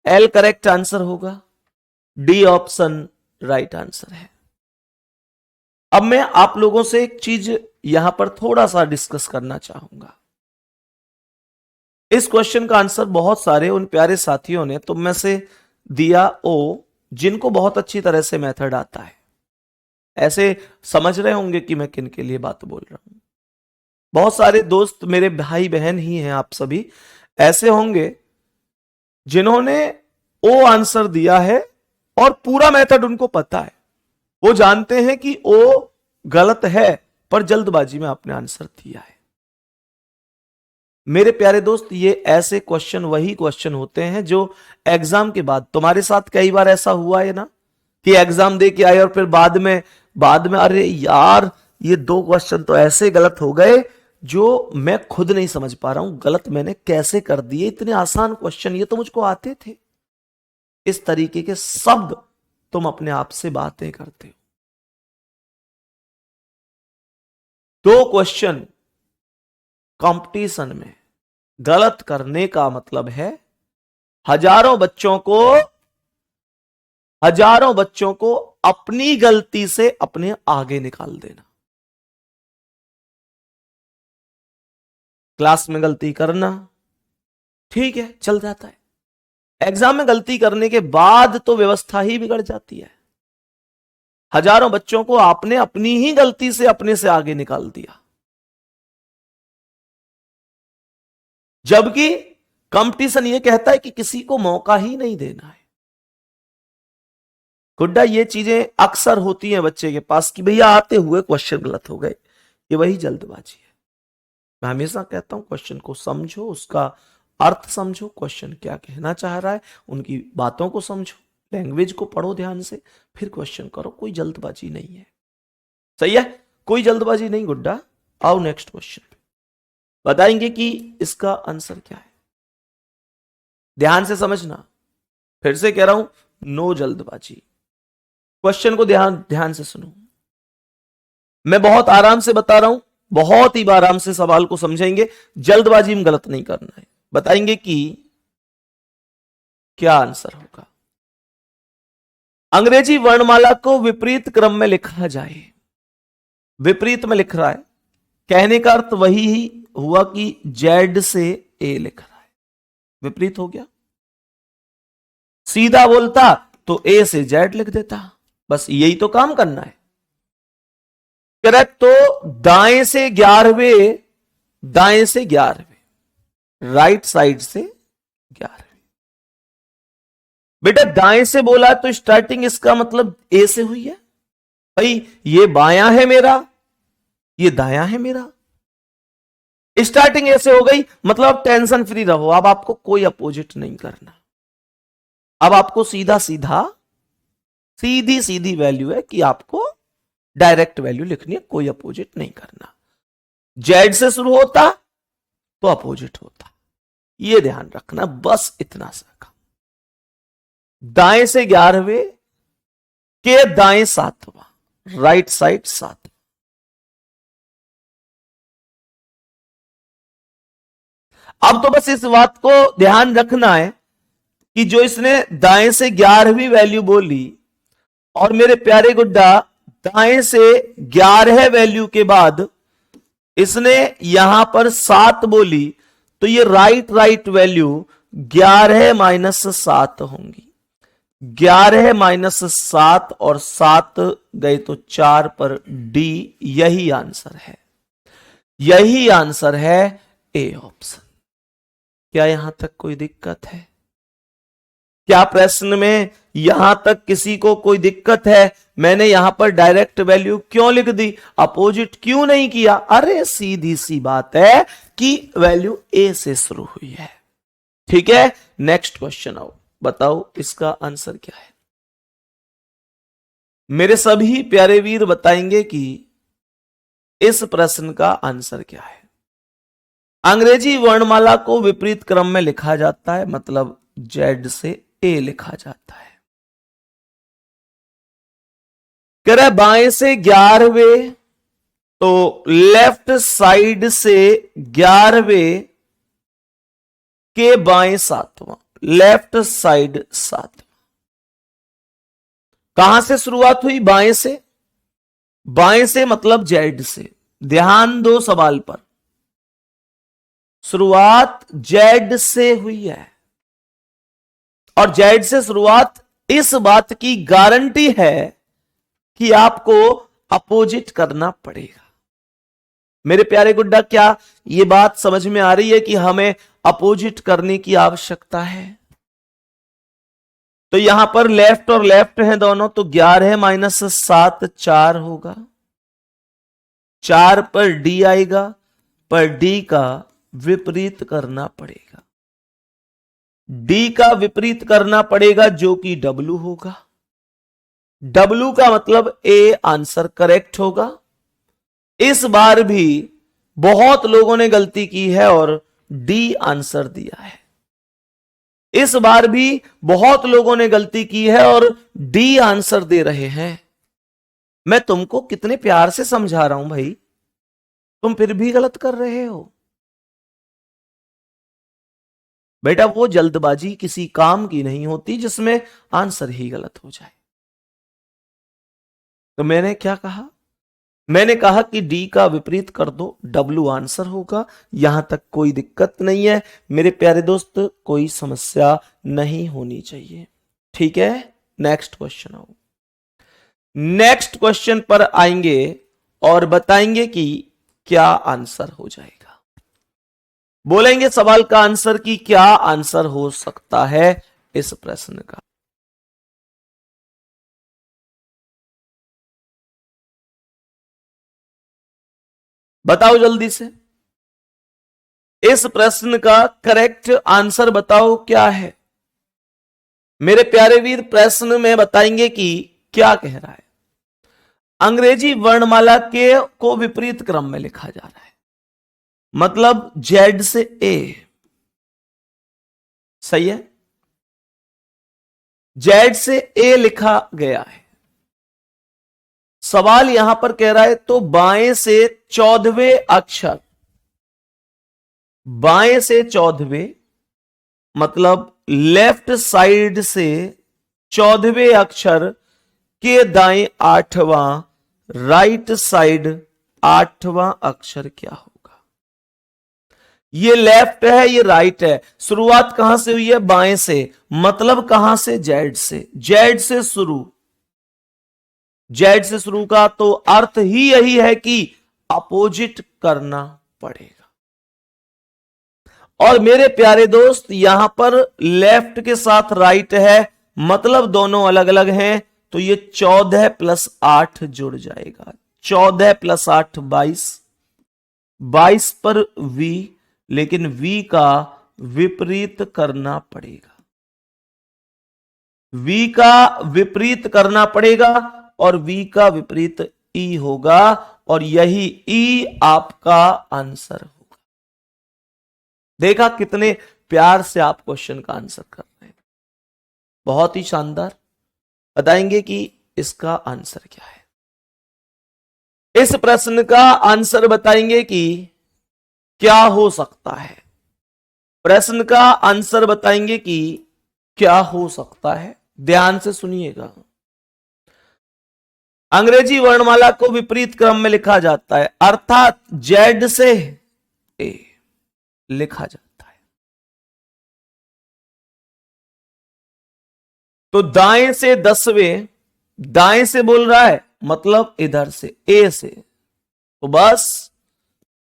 एल करेक्ट आंसर होगा, डी ऑप्शन राइट आंसर है। अब मैं आप लोगों से एक चीज यहां पर थोड़ा सा डिस्कस करना चाहूंगा। इस क्वेश्चन का आंसर बहुत सारे उन प्यारे साथियों ने तुम में से दिया जिनको बहुत अच्छी तरह से मेथड आता है। ऐसे समझ रहे होंगे कि मैं किन के लिए बात बोल रहा हूं। बहुत सारे दोस्त मेरे भाई बहन ही हैं, आप सभी ऐसे होंगे जिन्होंने ओ आंसर दिया है और पूरा मेथड उनको पता है। वो जानते हैं कि ओ गलत है, पर जल्दबाजी में आपने आंसर दिया है। मेरे प्यारे दोस्त, ये ऐसे क्वेश्चन वही क्वेश्चन होते हैं जो एग्जाम के बाद, तुम्हारे साथ कई बार ऐसा हुआ है ना कि एग्जाम दे के आए और फिर बाद में अरे यार ये 2 क्वेश्चन तो ऐसे गलत हो गए जो मैं खुद नहीं समझ पा रहा हूं, गलत मैंने कैसे कर दिए, इतने आसान क्वेश्चन ये तो मुझको आते थे। इस तरीके के शब्द तुम अपने आप से बातें करते हो। 2 क्वेश्चन कंपटीशन में गलत करने का मतलब है हजारों बच्चों को अपनी गलती से अपने आगे निकाल देना। क्लास में गलती करना ठीक है, चल जाता है। एग्जाम में गलती करने के बाद तो व्यवस्था ही बिगड़ जाती है। हजारों बच्चों को आपने अपनी ही गलती से अपने से आगे निकाल दिया, जबकि कंपटीशन यह कहता है कि किसी को मौका ही नहीं देना है। गुड्डा, ये चीजें अक्सर होती हैं बच्चे के पास कि भैया आते हुए क्वेश्चन गलत हो गए, ये वही जल्दबाजी है। मैं हमेशा कहता हूं क्वेश्चन को समझो, उसका अर्थ समझो, क्वेश्चन क्या कहना चाह रहा है, उनकी बातों को समझो, लैंग्वेज को पढ़ो ध्यान से, फिर क्वेश्चन करो। कोई जल्दबाजी नहीं है, सही है, कोई जल्दबाजी नहीं। गुड्डा, आओ नेक्स्ट क्वेश्चन पे, बताएंगे कि इसका आंसर क्या है। ध्यान से समझना, फिर से कह रहा हूं, नो जल्दबाजी। क्वेश्चन को ध्यान से सुनो, मैं बहुत आराम से बता रहा हूं, बहुत ही आराम से सवाल को समझेंगे, जल्दबाजी में गलत नहीं करना है। बताएंगे कि क्या आंसर होगा। अंग्रेजी वर्णमाला को विपरीत क्रम में लिखा जाए। विपरीत में लिख रहा है, कहने का अर्थ वही ही हुआ कि जेड से ए लिख रहा है, विपरीत हो गया। सीधा बोलता तो ए से जेड लिख देता, बस यही तो काम करना है। करेक्ट, तो दाएं से 11वें, दाएं से 11वें, राइट साइड से 11वें। बेटा दाएं से बोला तो स्टार्टिंग इसका मतलब ए से हुई है। भाई ये बायां है मेरा, ये दायां है मेरा, स्टार्टिंग ऐसे हो गई, मतलब टेंशन फ्री रहो। अब आपको कोई अपोजिट नहीं करना, अब आपको सीधा सीधा सीधी सीधी वैल्यू है कि आपको डायरेक्ट वैल्यू लिखनी है, कोई अपोजिट नहीं करना। जेड से शुरू होता तो अपोजिट होता, ये ध्यान रखना, बस इतना सा काम। दाएं से 11वें के दाएं 7वां, राइट साइड 7। अब तो बस इस बात को ध्यान रखना है कि जो इसने दाएं से 11वीं वैल्यू बोली और मेरे प्यारे गुड्डा दाएं से 11 वैल्यू के बाद इसने यहां पर 7 बोली, तो ये राइट वैल्यू 11 माइनस 7 होंगी। 11 माइनस 7 और 7 गए तो 4 पर डी, यही आंसर है, यही आंसर है, ए ऑप्शन। क्या यहां तक कोई दिक्कत है? क्या प्रश्न में यहां तक किसी को कोई दिक्कत है? मैंने यहां पर डायरेक्ट वैल्यू क्यों लिख दी, अपोजिट क्यों नहीं किया? अरे सीधी सी बात है कि वैल्यू ए से शुरू हुई है। ठीक है, नेक्स्ट क्वेश्चन आओ, बताओ इसका आंसर क्या है। मेरे सभी प्यारे वीर बताएंगे कि इस प्रश्न का आंसर क्या है। अंग्रेजी वर्णमाला को विपरीत क्रम में लिखा जाता है, मतलब जेड से ए लिखा जाता है। कह रहा है बाएं से 11वें, तो लेफ्ट साइड से 11वें के बाएं 7वां, लेफ्ट साइड 7। कहां से शुरुआत हुई? बाएं से। बाएं से मतलब जेड से। ध्यान दो सवाल पर, शुरुआत जेड से हुई है और जेड से शुरुआत इस बात की गारंटी है कि आपको अपोजिट करना पड़ेगा। मेरे प्यारे गुड्डा, क्या यह बात समझ में आ रही है कि हमें अपोजिट करने की आवश्यकता है? तो यहां पर लेफ्ट और लेफ्ट हैं दोनों, तो 11 माइनस 7 4 होगा। 4 पर डी आएगा, पर डी का विपरीत करना पड़ेगा। डी का विपरीत करना पड़ेगा जो कि डब्ल्यू होगा। डब्ल्यू का मतलब ए आंसर करेक्ट होगा। इस बार भी बहुत लोगों ने गलती की है और डी आंसर दिया है। इस बार भी बहुत लोगों ने गलती की है और डी आंसर दे रहे हैं। मैं तुमको कितने प्यार से समझा रहा हूं भाई, तुम फिर भी गलत कर रहे हो। बेटा, वो जल्दबाजी किसी काम की नहीं होती जिसमें आंसर ही गलत हो जाए। तो मैंने क्या कहा? मैंने कहा कि डी का विपरीत कर दो, डब्ल्यू आंसर होगा। यहां तक कोई दिक्कत नहीं है मेरे प्यारे दोस्त, कोई समस्या नहीं होनी चाहिए। ठीक है, नेक्स्ट क्वेश्चन आओ। नेक्स्ट क्वेश्चन पर आएंगे और बताएंगे कि क्या आंसर हो जाएगा। बोलेंगे सवाल का आंसर कि क्या आंसर हो सकता है इस प्रश्न का। बताओ जल्दी से, इस प्रश्न का करेक्ट आंसर बताओ क्या है। मेरे प्यारे वीर, प्रश्न में बताएंगे कि क्या कह रहा है। अंग्रेजी वर्णमाला के को विपरीत क्रम में लिखा जा रहा है, मतलब जेड से ए। सही है, जेड से ए लिखा गया है। सवाल यहां पर कह रहा है तो बाएं से 14वें अक्षर, बाएं से 14वें मतलब लेफ्ट साइड से 14वें अक्षर के दाएं 8वां, राइट साइड 8वां अक्षर क्या होगा। ये लेफ्ट है, ये राइट है। शुरुआत कहां से हुई है? बाएं से, मतलब कहां से? जेड से। जेड से शुरू, जेड से शुरू का तो अर्थ ही यही है कि अपोजिट करना पड़ेगा। और मेरे प्यारे दोस्त, यहां पर लेफ्ट के साथ राइट है, मतलब दोनों अलग अलग हैं, तो ये 14 प्लस 8 जुड़ जाएगा। 14 प्लस 8 22, 22 पर वी, लेकिन वी का विपरीत करना पड़ेगा। वी का विपरीत करना पड़ेगा और वी का विपरीत ई होगा, और यही ई आपका आंसर होगा। देखा कितने प्यार से आप क्वेश्चन का आंसर कर रहे हैं, बहुत ही शानदार। बताएंगे कि इसका आंसर क्या है। इस प्रश्न का आंसर बताएंगे कि क्या हो सकता है। प्रश्न का आंसर बताएंगे कि क्या हो सकता है। ध्यान से सुनिएगा। अंग्रेजी वर्णमाला को विपरीत क्रम में लिखा जाता है, अर्थात जेड से ए लिखा जाता है। तो दाएं से 10वें, दाएं से बोल रहा है मतलब इधर से ए से, तो बस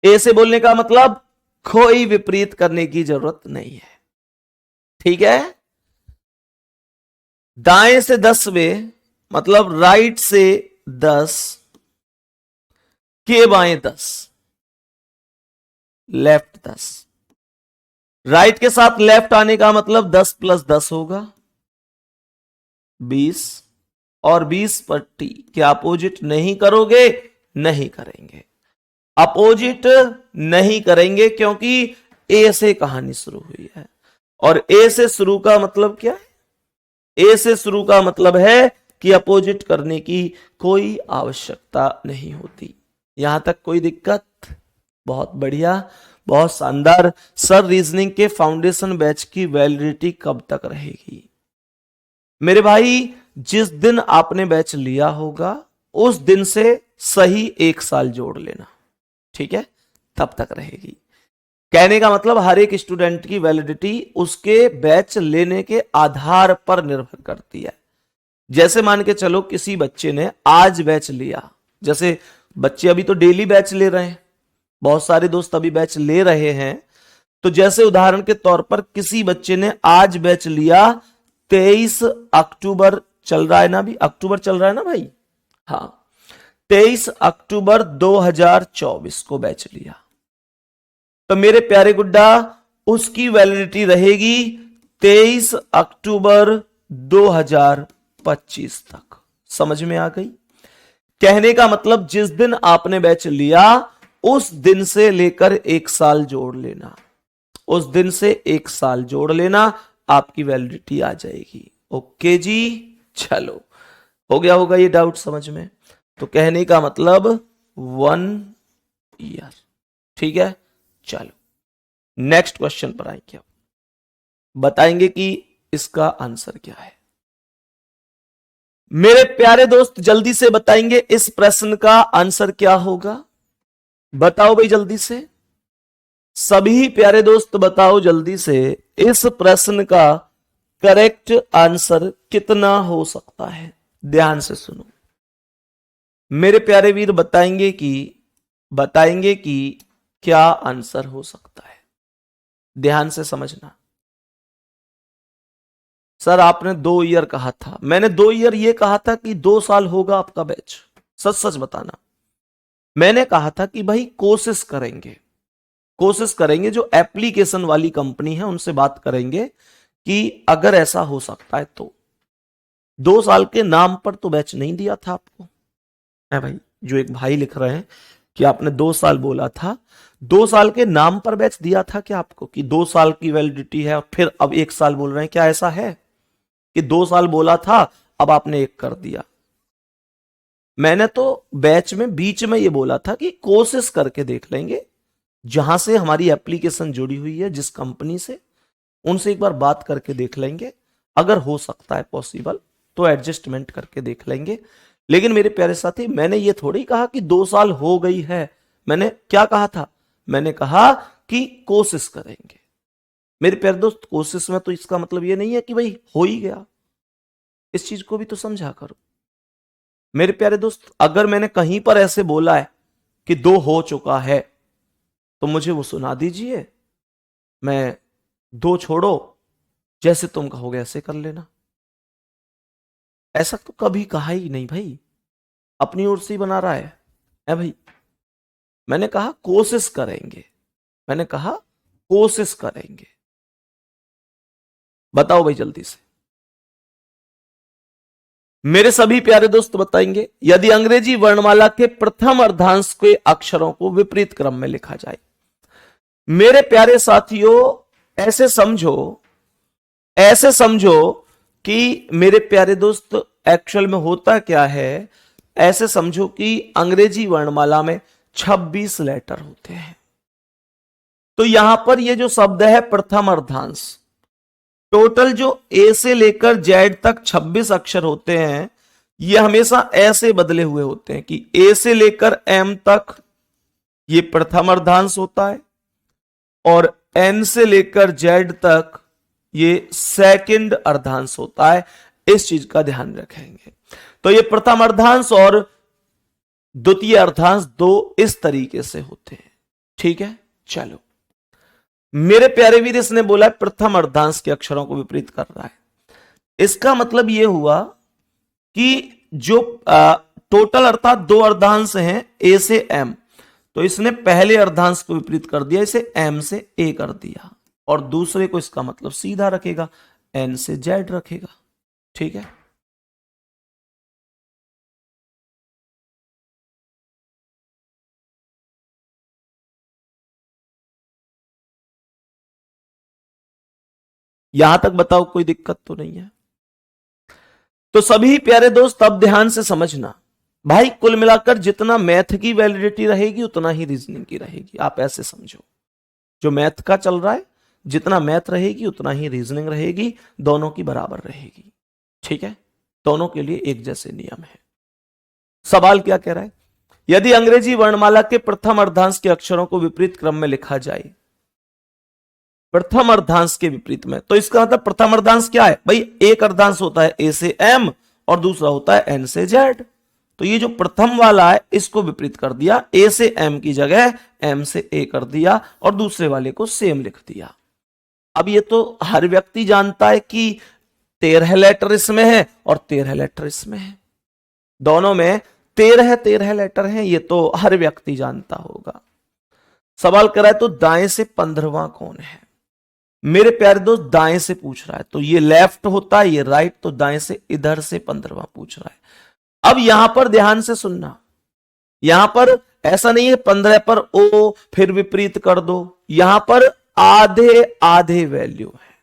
ए से बोलने का मतलब कोई विपरीत करने की जरूरत नहीं है। ठीक है, दाएं से 10वें मतलब राइट से 10 के बाएं 10, लेफ्ट 10। राइट के साथ लेफ्ट आने का मतलब 10 प्लस 10 होगा 20, और 20 पर टी। क्या अपोजिट नहीं करोगे? नहीं करेंगे, अपोजिट नहीं करेंगे, क्योंकि ए से कहानी शुरू हुई है। और ए से शुरू का मतलब क्या है? ए से शुरू का मतलब है कि अपोजिट करने की कोई आवश्यकता नहीं होती। यहां तक कोई दिक्कत? बहुत बढ़िया, बहुत शानदार। सर, रीजनिंग के फाउंडेशन बैच की वैलिडिटी कब तक रहेगी? मेरे भाई, जिस दिन आपने बैच लिया होगा उस दिन से सही 1 साल जोड़ लेना, ठीक है, तब तक रहेगी। कहने का मतलब हर एक स्टूडेंट की वैलिडिटी उसके बैच लेने के आधार पर निर्भर करती है। जैसे मान के चलो किसी बच्चे ने आज बैच लिया, जैसे बच्चे अभी तो डेली बैच ले रहे हैं, बहुत सारे दोस्त अभी बैच ले रहे हैं, तो जैसे उदाहरण के तौर पर किसी बच्चे ने आज बैच लिया, 23 अक्टूबर चल रहा है ना, अभी अक्टूबर चल रहा है ना भाई, हाँ, 23 अक्टूबर 2024 को बैच लिया, तो मेरे प्यारे गुड्डा उसकी वैलिडिटी रहेगी 23 अक्टूबर 2025 तक। समझ में आ गई? कहने का मतलब जिस दिन आपने बैच लिया उस दिन से लेकर 1 साल जोड़ लेना, उस दिन से 1 साल जोड़ लेना, आपकी वैलिडिटी आ जाएगी। ओके जी, चलो हो गया होगा ये डाउट समझ में? तो कहने का मतलब 1 ईयर, ठीक है। चलो नेक्स्ट क्वेश्चन पर आएंगे, बताएंगे कि इसका आंसर क्या है। मेरे प्यारे दोस्त जल्दी से बताएंगे इस प्रश्न का आंसर क्या होगा, बताओ भाई जल्दी से, सभी प्यारे दोस्त बताओ जल्दी से, इस प्रश्न का करेक्ट आंसर कितना हो सकता है? ध्यान से सुनो मेरे प्यारे वीर, बताएंगे कि क्या आंसर हो सकता है, ध्यान से समझना। सर आपने 2 ईयर कहा था, मैंने 2 ईयर ये कहा था कि 2 साल होगा आपका बैच, सच सच बताना। मैंने कहा था कि भाई कोशिश करेंगे, जो एप्लीकेशन वाली कंपनी है उनसे बात करेंगे कि अगर ऐसा हो सकता है तो। 2 साल के नाम पर तो बैच नहीं दिया था आपको, है भाई, जो एक भाई लिख रहे हैं कि आपने 2 साल बोला था, 2 साल के नाम पर बैच दिया था क्या आपको कि 2 साल की वैलिडिटी है, फिर अब 1 साल बोल रहे हैं? क्या ऐसा है कि 2 साल बोला था अब आपने 1 कर दिया? मैंने तो बैच में बीच में ये बोला था कि कोशिश करके देख लेंगे, जहां से हमारी एप्लीकेशन जुड़ी हुई है जिस कंपनी से, उनसे एक बार बात करके देख लेंगे, अगर हो सकता है पॉसिबल तो एडजस्टमेंट करके देख लेंगे। लेकिन मेरे प्यारे साथी, मैंने ये थोड़ी कहा कि 2 साल हो गई है, मैंने क्या कहा था? मैंने कहा कि कोशिश करेंगे। मेरे प्यारे दोस्त कोशिश में तो इसका मतलब ये नहीं है कि भाई हो ही गया, इस चीज को भी तो समझा करो मेरे प्यारे दोस्त। अगर मैंने कहीं पर ऐसे बोला है कि 2 हो चुका है तो मुझे वो सुना दीजिए, मैं 2 छोड़ो, जैसे तुम कहोगे ऐसे कर लेना। ऐसा तो कभी कहा ही नहीं भाई, अपनी ओर से ही बना रहा है भाई। मैंने कहा कोशिश करेंगे, मैंने कहा कोशिश करेंगे। बताओ भाई जल्दी से मेरे सभी प्यारे दोस्त बताएंगे, यदि अंग्रेजी वर्णमाला के प्रथम अर्धांश के अक्षरों को विपरीत क्रम में लिखा जाए। मेरे प्यारे साथियों ऐसे समझो कि मेरे प्यारे दोस्त एक्चुअल में होता क्या है, ऐसे समझो कि अंग्रेजी वर्णमाला में 26 लेटर होते हैं, तो यहां पर ये जो शब्द है प्रथम अर्धांश, टोटल जो ए से लेकर जेड तक 26 अक्षर होते हैं, ये हमेशा ऐसे बदले हुए होते हैं कि ए से लेकर एम तक ये प्रथम अर्धांश होता है, और एन से लेकर जेड तक ये सेकंड अर्धांश होता है। इस चीज का ध्यान रखेंगे। तो ये प्रथम अर्धांश और द्वितीय अर्धांश 2 इस तरीके से होते हैं, ठीक है। चलो मेरे प्यारे वीर, इसने बोला है प्रथम अर्धांश के अक्षरों को विपरीत कर रहा है, इसका मतलब यह हुआ कि जो टोटल अर्थात 2 अर्धांश हैं ए से एम, तो इसने पहले अर्धांश को विपरीत कर दिया, इसे एम से ए कर दिया, और दूसरे को इसका मतलब सीधा रखेगा, एन से जेड रखेगा, ठीक है। यहां तक बताओ कोई दिक्कत तो नहीं है? तो सभी प्यारे दोस्त अब ध्यान से समझना भाई, कुल मिलाकर जितना मैथ की वैलिडिटी रहेगी उतना ही रीजनिंग की रहेगी। आप ऐसे समझो, जो मैथ का चल रहा है, जितना मैथ रहेगी उतना ही रीजनिंग रहेगी, दोनों की बराबर रहेगी, ठीक है। दोनों के लिए एक जैसे नियम है। सवाल क्या कह रहा है यदि अंग्रेजी वर्णमाला के प्रथम अर्धांश के अक्षरों को विपरीत क्रम में लिखा जाए, प्रथम अर्धांश के विपरीत में, तो इसका मतलब प्रथम अर्धांश क्या है भाई? एक अर्धांश होता है ए से एम और दूसरा होता है एन से जेड। तो ये जो प्रथम वाला है इसको विपरीत कर दिया, ए से एम की जगह एम से ए कर दिया और दूसरे वाले को सेम लिख दिया। अब ये तो हर व्यक्ति जानता है कि 13 लेटर इसमें है और 13 लेटर इसमें है, दोनों में 13 लेटर हैं, ये तो हर व्यक्ति जानता होगा। सवाल कराए तो दाएं से 15वां कौन है? मेरे प्यारे दोस्त दाएं से पूछ रहा है, तो ये लेफ्ट होता है, ये राइट, तो दाएं से इधर से 15वां पूछ रहा है। अब यहां पर ध्यान से सुनना, यहां पर ऐसा नहीं है 15 पर ओ फिर विपरीत कर दो, यहां पर आधे आधे वैल्यू है,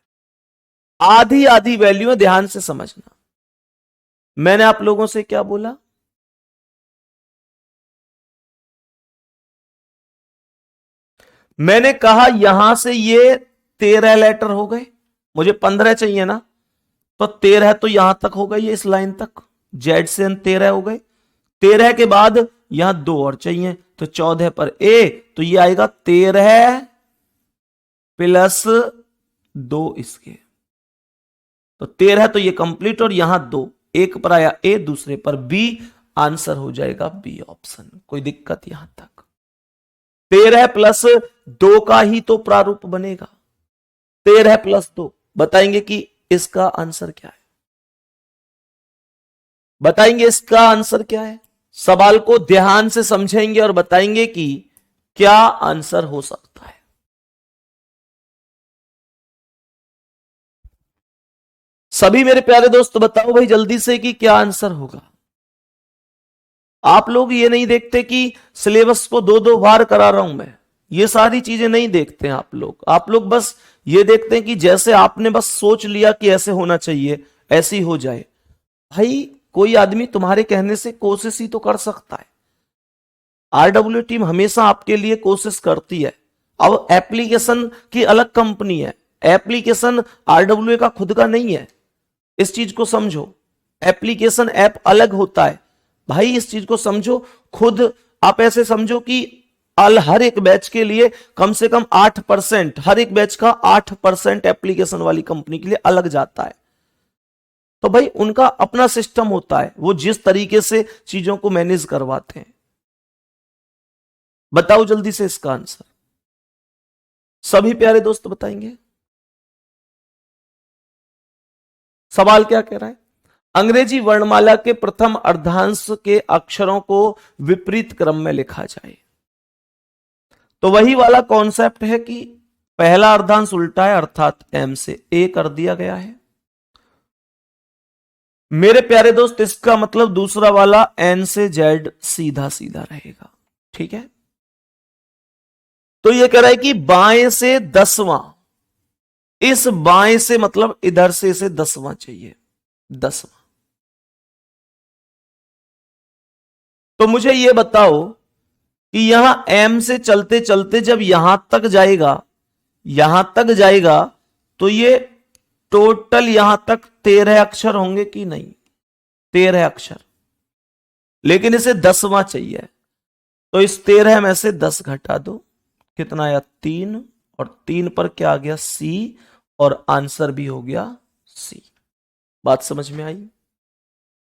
आधी आधी वैल्यू है, ध्यान से समझना। मैंने आप लोगों से क्या बोला? मैंने कहा यहां से ये 13 लेटर हो गए, मुझे 15 चाहिए ना, तो 13 तो यहां तक हो गई, इस लाइन तक जेड से 13 हो गए। 13 के बाद यहां 2 और चाहिए, तो 14 पर ए, तो ये आएगा 13 प्लस 2 इसके, तो 13 तो ये कंप्लीट, और यहां 2, एक पर आया ए, दूसरे पर बी, आंसर हो जाएगा बी ऑप्शन। कोई दिक्कत यहां तक? 13 प्लस 2 का ही तो प्रारूप बनेगा, 13 प्लस 2। बताएंगे कि इसका आंसर क्या है, बताएंगे इसका आंसर क्या है। सवाल को ध्यान से समझेंगे और बताएंगे कि क्या आंसर हो सकता है। सभी मेरे प्यारे दोस्त बताओ भाई जल्दी से कि क्या आंसर होगा। आप लोग ये नहीं देखते कि सिलेबस को 2-2 बार करा रहा हूं मैं, ये सारी चीजें नहीं देखते हैं आप लोग बस ये देखते हैं कि जैसे आपने बस सोच लिया कि ऐसे होना चाहिए ऐसे ही हो जाए। भाई कोई आदमी तुम्हारे कहने से कोशिश ही तो कर सकता है। आरडब्ल्यू टीम हमेशा आपके लिए कोशिश करती है। अब एप्लीकेशन की अलग कंपनी है, एप्लीकेशन आरडब्ल्यू का खुद का नहीं है, इस चीज को समझो। एप्लीकेशन ऐप अलग होता है भाई, इस चीज को समझो। खुद आप ऐसे समझो कि हर एक बैच के लिए कम से कम 8%, हर एक बैच का 8% एप्लीकेशन वाली कंपनी के लिए अलग जाता है। तो भाई उनका अपना सिस्टम होता है, वो जिस तरीके से चीजों को मैनेज करवाते हैं। बताओ जल्दी से इसका आंसर, सभी प्यारे दोस्त बताएंगे। सवाल क्या कह रहा है? अंग्रेजी वर्णमाला के प्रथम अर्धांश के अक्षरों को विपरीत क्रम में लिखा जाए। तो वही वाला कॉन्सेप्ट है कि पहला अर्धांश उल्टा है, अर्थात एम से ए कर दिया गया है। मेरे प्यारे दोस्त इसका मतलब दूसरा वाला एन से जेड सीधा सीधा रहेगा, ठीक है। तो ये कह रहा है कि बाएं से 10वां, इस बाएं से मतलब इधर से इसे 10वां चाहिए, 10वां। तो मुझे ये बताओ कि यहां एम से चलते चलते जब यहां तक जाएगा तो ये टोटल यहां तक 13 अक्षर होंगे कि नहीं? 13 अक्षर, लेकिन इसे 10वां चाहिए। तो इस 13 में से 10 घटा दो, कितना आया? 3, और 3 पर क्या आ गया? सी, और आंसर भी हो गया सी। बात समझ में आई?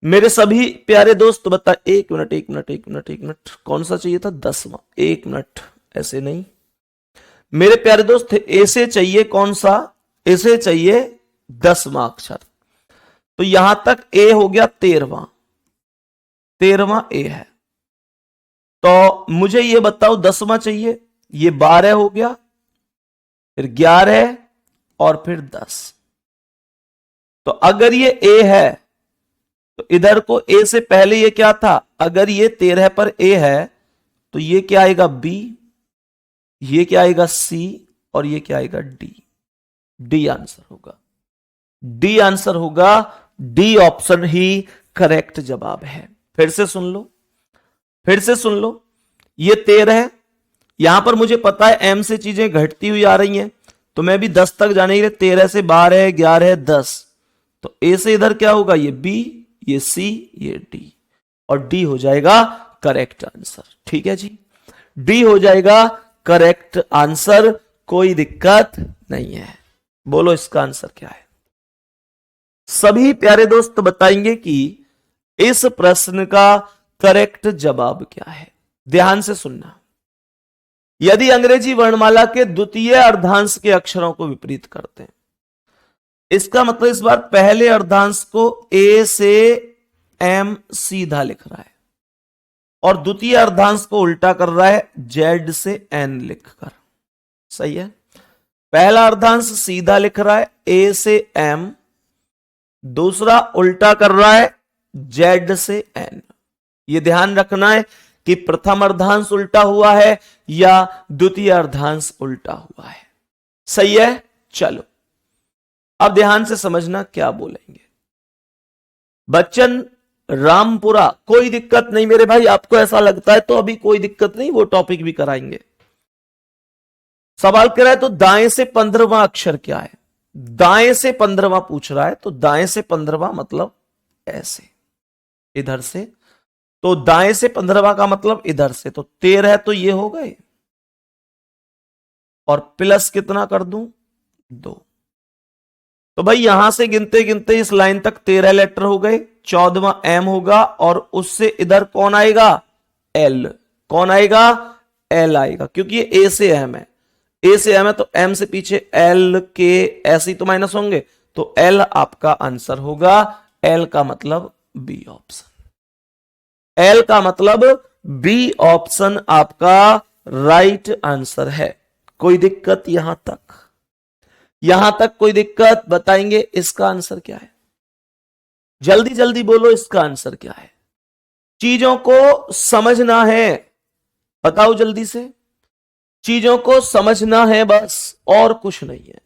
मेरे सभी प्यारे दोस्त बता, एक मिनट, कौन सा चाहिए था? 10वां। 1 मिनट, ऐसे नहीं मेरे प्यारे दोस्त, ऐसे चाहिए कौन सा? ऐसे चाहिए 10वां अक्षर। तो यहां तक ए हो गया 13वां ए है। तो मुझे ये बताओ 10वां चाहिए, ये 12 हो गया, फिर 11 और फिर 10। तो अगर ये ए है तो इधर को ए से पहले ये क्या था? अगर ये 13 पर ए है तो ये क्या आएगा? बी, ये क्या आएगा? सी, और ये क्या आएगा? डी। डी आंसर होगा, डी आंसर होगा, डी ऑप्शन ही करेक्ट जवाब है। फिर से सुन लो, ये 13 है, यहां पर मुझे पता है एम से चीजें घटती हुई आ रही हैं, तो मैं भी 10 तक जाने के लिए 13 से 12, 11, 10, तो ए से इधर क्या होगा? ये बी, ये सी, ये डी, और डी हो जाएगा करेक्ट आंसर। ठीक है जी, डी हो जाएगा करेक्ट आंसर, कोई दिक्कत नहीं है। बोलो इसका आंसर क्या है? सभी प्यारे दोस्त बताएंगे कि इस प्रश्न का करेक्ट जवाब क्या है। ध्यान से सुनना। यदि अंग्रेजी वर्णमाला के द्वितीय अर्धांश के अक्षरों को विपरीत करते हैं, इसका मतलब इस बार पहले अर्धांश को ए से एम सीधा लिख रहा है और द्वितीय अर्धांश को उल्टा कर रहा है जेड से एन लिखकर। सही है, पहला अर्धांश सीधा लिख रहा है ए से एम, दूसरा उल्टा कर रहा है जेड से एन। यह ध्यान रखना है कि प्रथम अर्धांश उल्टा हुआ है या द्वितीय अर्धांश उल्टा हुआ है। सही है, चलो अब ध्यान से समझना क्या बोलेंगे। बच्चन रामपुरा, कोई दिक्कत नहीं मेरे भाई, आपको ऐसा लगता है तो अभी कोई दिक्कत नहीं, वो टॉपिक भी कराएंगे। सवाल कर रहा है तो दाएं से 15वां अक्षर क्या है? दाएं से 15वां पूछ रहा है, तो दाएं से 15वां मतलब ऐसे इधर से, तो दाएं से 15वां का मतलब इधर से, तो 13 तो ये हो गए और प्लस कितना कर दूं 2। तो भाई यहां से गिनते गिनते इस लाइन तक 13 लेटर हो गए, 14वां एम होगा और उससे इधर कौन आएगा? एल। कौन आएगा? एल आएगा, क्योंकि ये ए से एम है, ए से एम है तो एम से पीछे एल के ऐसे ही तो माइनस होंगे, तो एल आपका आंसर होगा। एल का मतलब बी ऑप्शन, एल का मतलब बी ऑप्शन आपका राइट आंसर है। कोई दिक्कत यहां तक? यहां तक कोई दिक्कत? बताएंगे इसका आंसर क्या है? जल्दी जल्दी बोलो इसका आंसर क्या है? चीजों को समझना है, बताओ जल्दी से, चीजों को समझना है बस, और कुछ नहीं है।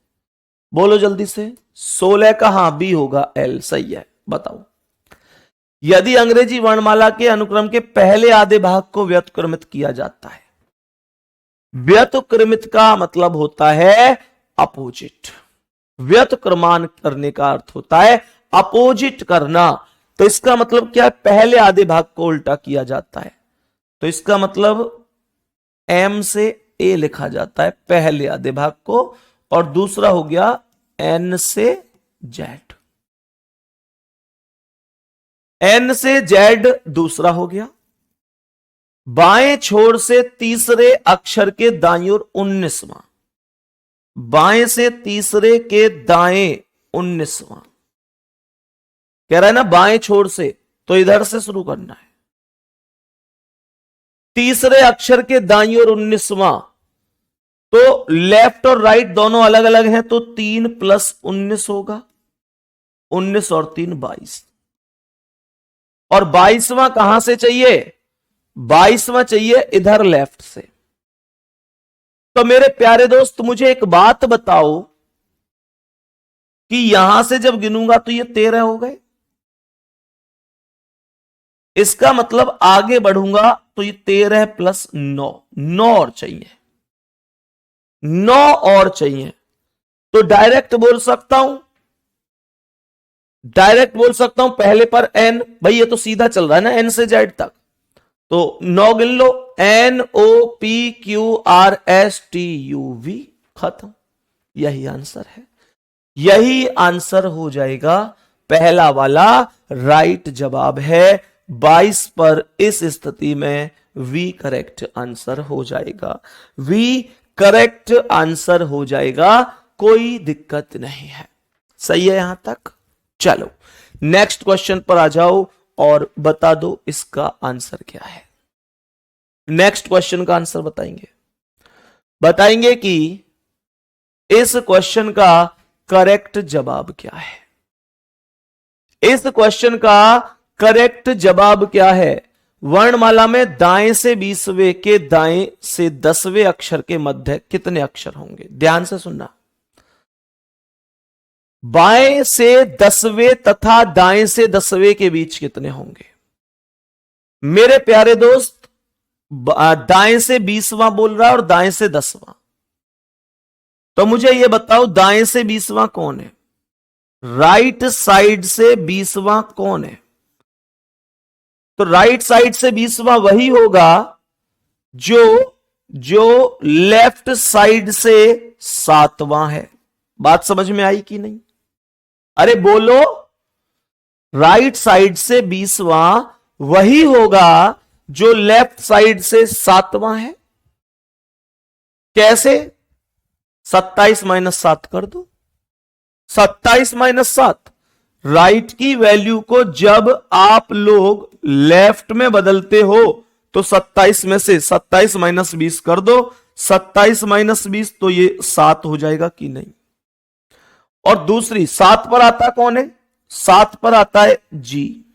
बोलो जल्दी से। 16 का हाँ बी होगा, एल सही है। बताओ, यदि अंग्रेजी वर्णमाला के अनुक्रम के पहले आधे भाग को व्युत्क्रमित किया जाता है, व्युत्क्रमित का मतलब होता है अपोजिट, व्युत्क्रमान करने का अर्थ होता है अपोजिट करना। तो इसका मतलब क्या है? पहले आधे भाग को उल्टा किया जाता है, तो इसका मतलब एम से ए लिखा जाता है पहले आधे भाग को, और दूसरा हो गया एन से जेड, एन से जेड दूसरा हो गया। बाएं छोर से तीसरे अक्षर के दाईं ओर 19वां, बाएं से तीसरे के दाएं 19वां कह रहा है ना, बाएं छोर से, तो इधर से शुरू करना है। तीसरे अक्षर के दाईं ओर 19वां, तो लेफ्ट और राइट दोनों अलग अलग हैं, तो 3 + 19 होगा, 19 और 3 22, और 22वां कहां से चाहिए? 22वां चाहिए इधर लेफ्ट से। तो मेरे प्यारे दोस्त मुझे एक बात बताओ कि यहां से जब गिनूंगा तो ये 13 हो गए, इसका मतलब आगे बढ़ूंगा तो ये 13 + 9, 9 और चाहिए, 9 और चाहिए। तो डायरेक्ट बोल सकता हूं, डायरेक्ट बोल सकता हूं पहले पर एन, भाई ये तो सीधा चल रहा है ना एन से जेड तक, तो 9 गिन लो, NOPQRSTUV, खत्म। यही आंसर है, यही आंसर हो जाएगा, पहला वाला राइट जवाब है। 22 पर इस स्थिति में वी करेक्ट आंसर हो जाएगा, वी करेक्ट आंसर हो जाएगा, कोई दिक्कत नहीं है। सही है यहां तक? चलो नेक्स्ट क्वेश्चन पर आ जाओ और बता दो इसका आंसर क्या है। नेक्स्ट क्वेश्चन का आंसर बताएंगे, बताएंगे कि इस क्वेश्चन का करेक्ट जवाब क्या है। इस क्वेश्चन का करेक्ट जवाब क्या है? वर्णमाला में दाएं से 20वें के दाएं से 10वें अक्षर के मध्य कितने अक्षर होंगे? ध्यान से सुनना। बाएं से 10वें तथा दाएं से 10वें के बीच कितने होंगे? मेरे प्यारे दोस्त, दाएं से 20वां बोल रहा है और दाएं से 10वां, तो मुझे यह बताओ दाएं से 20वां कौन है? राइट साइड से 20वां कौन है? तो राइट साइड से 20वां वही होगा जो जो लेफ्ट साइड से 7वां है। बात समझ में आई कि नहीं? अरे बोलो, राइट साइड से 20वां वही होगा जो लेफ्ट साइड से 7वां है। कैसे? 27 माइनस 7 कर दो। 27 माइनस 7, राइट की वैल्यू को जब आप लोग लेफ्ट में बदलते हो तो 27 में से 27 माइनस 20 कर दो। 27 माइनस 20 तो ये 7 हो जाएगा कि नहीं? और दूसरी 7 पर आता कौन है? 7 पर आता है जी,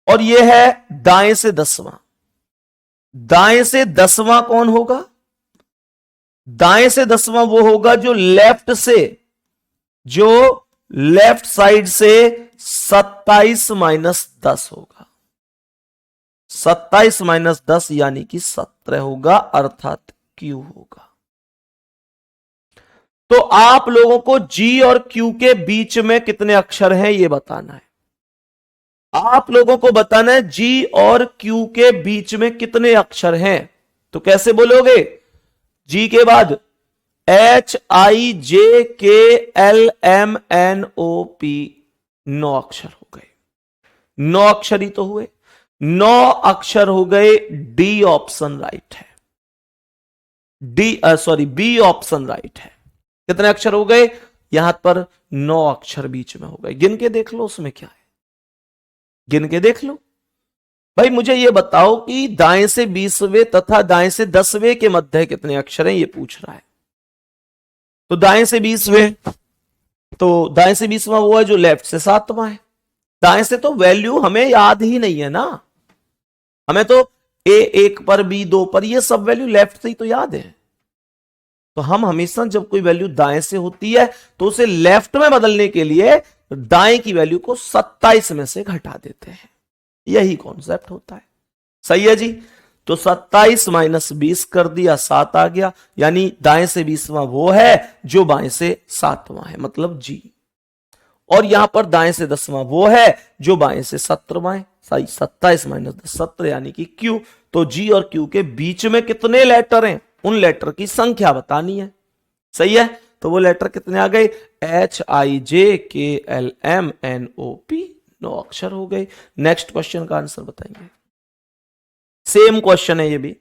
और ये है दाएं से 10वां। दाएं से 10वां कौन होगा? दाएं से 10वां वो होगा जो लेफ्ट साइड से 27 माइनस 10 होगा। 27 माइनस 10 यानी कि 17 होगा, अर्थात क्यू होगा। तो आप लोगों को जी और क्यू के बीच में कितने अक्षर हैं यह बताना है। आप लोगों को बताना है जी और क्यू के बीच में कितने अक्षर हैं। तो कैसे बोलोगे? जी के बाद HIJKLMNOP, 9 अक्षर हो गए। 9 अक्षर ही तो हुए। 9 अक्षर हो गए। डी ऑप्शन राइट है। बी ऑप्शन राइट है। कितने अक्षर हो गए? यहां पर 9 अक्षर बीच में हो गए। गिन के देख लो उसमें क्या है, गिन के देख लो। भाई मुझे यह बताओ कि दाएं से 20वें तथा दाएं से 10वें के मध्य कितने अक्षर हैं, यह पूछ रहा है। तो दाएं से 20वें, तो दाएं से 20वां वो है जो लेफ्ट से 7वां है। दाएं से तो वैल्यू हमें याद ही नहीं है ना, हमें तो A1 पर, B2 पर, ये सब वैल्यू लेफ्ट से ही तो याद है। तो हम हमेशा जब कोई वैल्यू दाएं से होती है तो उसे लेफ्ट में बदलने के लिए दाएं की वैल्यू को 27 में से घटा देते हैं। यही कॉन्सेप्ट होता है। सही है जी। तो 27 माइनस 20 कर दिया, 7 आ गया। यानी दाएं से 20वां वो है जो बाएं से 7वां है, मतलब जी। और यहां पर दाएं से 10वां वो है जो बाएं से 17वां है। सही, 27 माइनस 10 17 यानी कि क्यू। तो जी और क्यू के बीच में कितने लेटर हैं, उन लेटर की संख्या बतानी है। सही है। तो वो लेटर कितने आ गए? HIJKLMNOP, 9 अक्षर हो गए। नेक्स्ट क्वेश्चन का आंसर बताएंगे। सेम क्वेश्चन है, ये भी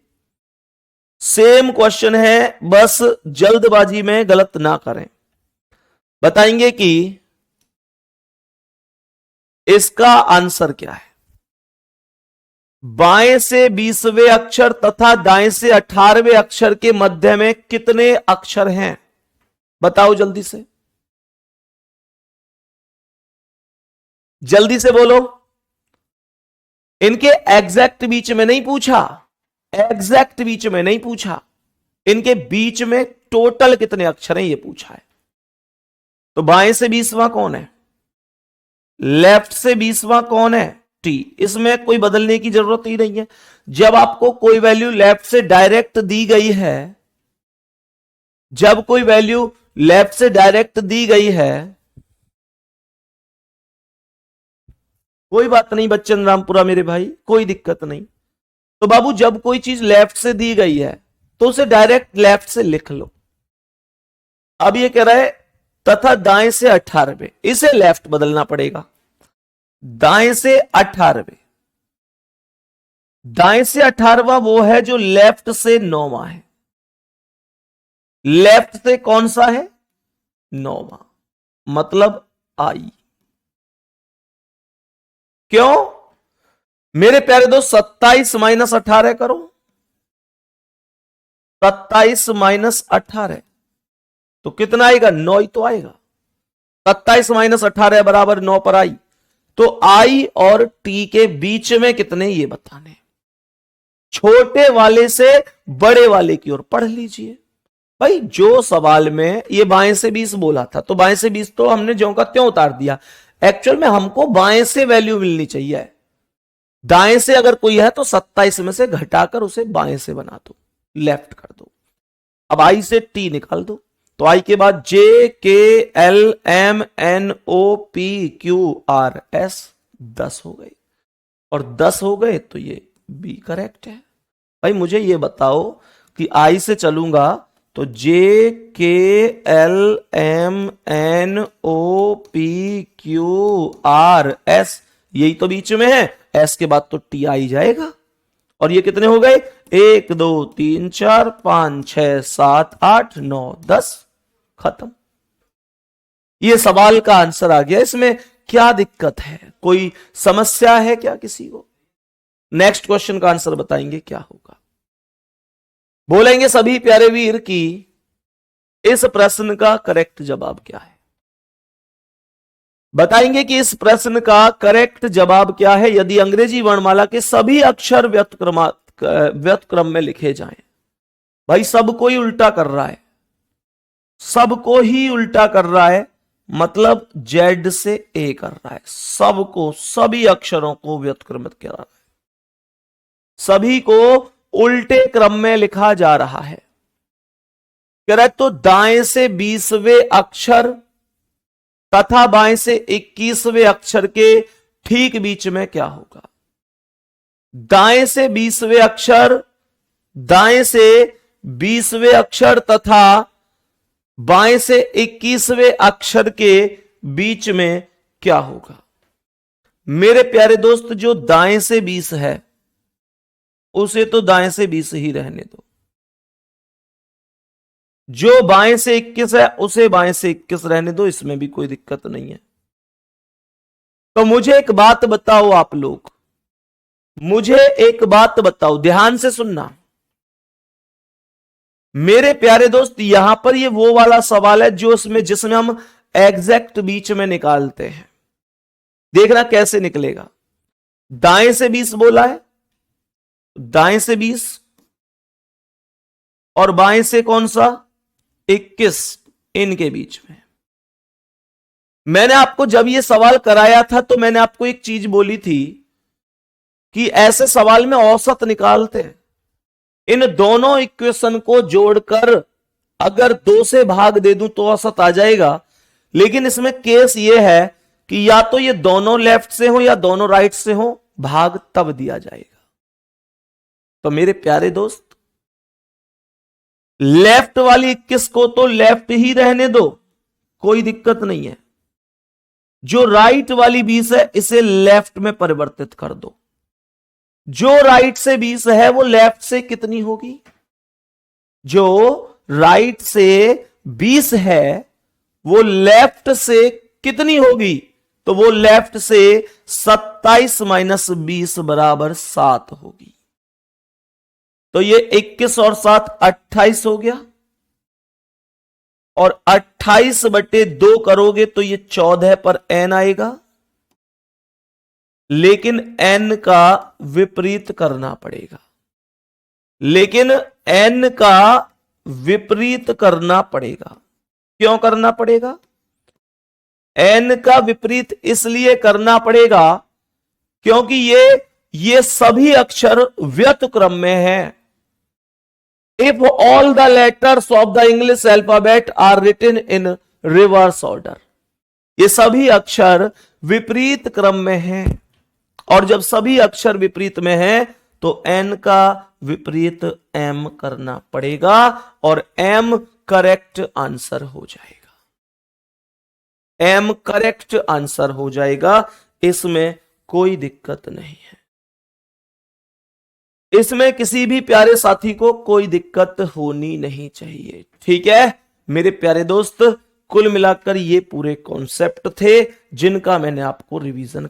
सेम क्वेश्चन है, बस जल्दबाजी में गलत ना करें। बताएंगे कि इसका आंसर क्या है। बाएं से 20वें अक्षर तथा दाएं से 18वें अक्षर के मध्य में कितने अक्षर हैं? बताओ जल्दी से, जल्दी से बोलो। इनके एग्जैक्ट बीच में नहीं पूछा, एग्जैक्ट बीच में नहीं पूछा, इनके बीच में टोटल कितने अक्षर हैं ये पूछा है। तो बाएं से 20वां कौन है? लेफ्ट से 20वां कौन है? टी। इसमें कोई बदलने की जरूरत ही नहीं है। जब आपको कोई वैल्यू लेफ्ट से डायरेक्ट दी गई है, जब कोई वैल्यू लेफ्ट से डायरेक्ट दी गई है, कोई बात नहीं बच्चन रामपुरा मेरे भाई, कोई दिक्कत नहीं। तो बाबू जब कोई चीज लेफ्ट से दी गई है तो उसे डायरेक्ट लेफ्ट से लिख लो। अब ये कह रहा है तथा दाएं से 18वें, इसे लेफ्ट बदलना पड़ेगा। दाएं से 18वें, दाएं से 18वां वो है जो लेफ्ट से 9वां है। लेफ्ट से कौन सा है? 9वां, मतलब आई। क्यों मेरे प्यारे दोस्त? 27 माइनस 18 करो। 27 माइनस 18 तो कितना आएगा? 9 ही तो आएगा। 27 माइनस 18 बराबर 9 पर आई। तो आई और टी के बीच में कितने ये बताने। छोटे वाले से बड़े वाले की ओर पढ़ लीजिए। भाई जो सवाल में ये बाएं से 20 बोला था तो बाएं से 20 तो हमने ज्यों का त्यों उतार दिया। एक्चुअल में हमको बाएं से वैल्यू मिलनी चाहिए। दाएं से अगर कोई है तो 27 में से घटाकर उसे बाएं से बना दो, लेफ्ट कर दो। अब आई से टी निकाल दो। तो आई के बाद JKLMNOP QRS 10 हो गई। और 10 हो गए तो ये बी करेक्ट है। भाई मुझे ये बताओ कि आई से चलूंगा तो J K L M N O P Q R S, यही तो बीच में है, एस के बाद तो टी आई जाएगा। और ये कितने हो गए? 1 2 3 4 5 6 7 8 9 10, खत्म। ये सवाल का आंसर आ गया। इसमें क्या दिक्कत है? कोई समस्या है क्या किसी को? नेक्स्ट क्वेश्चन का आंसर बताएंगे क्या होगा। बोलेंगे सभी प्यारे वीर कि इस प्रश्न का करेक्ट जवाब क्या है। बताएंगे कि इस प्रश्न का करेक्ट जवाब क्या है यदि अंग्रेजी वर्णमाला के सभी अक्षर व्यक्त क्रम में लिखे जाएं। भाई सबको ही उल्टा कर रहा है, सबको ही उल्टा कर रहा है, मतलब जेड से ए कर रहा है। सबको, सभी अक्षरों को व्युत्क्रमित कर रहा है, सभी को उल्टे क्रम में लिखा जा रहा है। कह रहा है तो दाएं से 20वें अक्षर तथा बाएं से 21वें अक्षर के ठीक बीच में क्या होगा? दाएं से 20वें अक्षर, दाएं से 20वें अक्षर तथा बाएं से 21वें अक्षर के बीच में क्या होगा? मेरे प्यारे दोस्त, जो दाएं से 20 है उसे तो दाएं से 20 ही रहने दो, जो बाएं से 21 है उसे बाएं से 21 रहने दो, इसमें भी कोई दिक्कत नहीं है। तो मुझे एक बात बताओ आप लोग, मुझे एक बात बताओ, ध्यान से सुनना मेरे प्यारे दोस्त। यहां पर ये वो वाला सवाल है जो जिसमें हम एग्जैक्ट बीच में निकालते हैं। देखना कैसे निकलेगा। दाएं से 20 बोला है, दाएं से 20 और बाएं से कौन सा? 21, इनके बीच में। मैंने आपको जब ये सवाल कराया था तो मैंने आपको एक चीज बोली थी कि ऐसे सवाल में औसत निकालते हैं। इन दोनों इक्वेशन को जोड़कर अगर 2 से भाग दे दूं तो औसत आ जाएगा, लेकिन इसमें केस ये है कि या तो ये दोनों लेफ्ट से हो या दोनों राइट से हो, भाग तब दिया जाएगा। तो मेरे प्यारे दोस्त, लेफ्ट वाली 21 को तो लेफ्ट ही रहने दो, कोई दिक्कत नहीं है। जो राइट वाली 20 है इसे लेफ्ट में परिवर्तित कर दो। जो राइट से 20 है वो लेफ्ट से कितनी होगी? जो राइट से 20 है वो लेफ्ट से कितनी होगी? तो वो लेफ्ट से 27 माइनस 20 बराबर 7 होगी। तो ये 21 और 7 28 हो गया, और 28 बटे 2 करोगे तो ये 14 पर n आएगा, लेकिन n का विपरीत करना पड़ेगा। लेकिन n का विपरीत करना पड़ेगा। क्यों करना पड़ेगा? n का विपरीत इसलिए करना पड़ेगा क्योंकि ये सभी अक्षर व्यक्त क्रम में है। If all the letters of the English alphabet are written in reverse order, ये सभी अक्षर विपरीत क्रम में हैं, और जब सभी अक्षर विपरीत में हैं तो n का विपरीत m करना पड़ेगा, और m करेक्ट आंसर हो जाएगा। m करेक्ट आंसर हो जाएगा, इसमें कोई दिक्कत नहीं है। इसमें किसी भी प्यारे साथी को कोई दिक्कत होनी नहीं चाहिए। ठीक है मेरे प्यारे दोस्त, कुल मिलाकर ये पूरे कॉन्सेप्ट थे जिनका मैंने आपको रिवीजन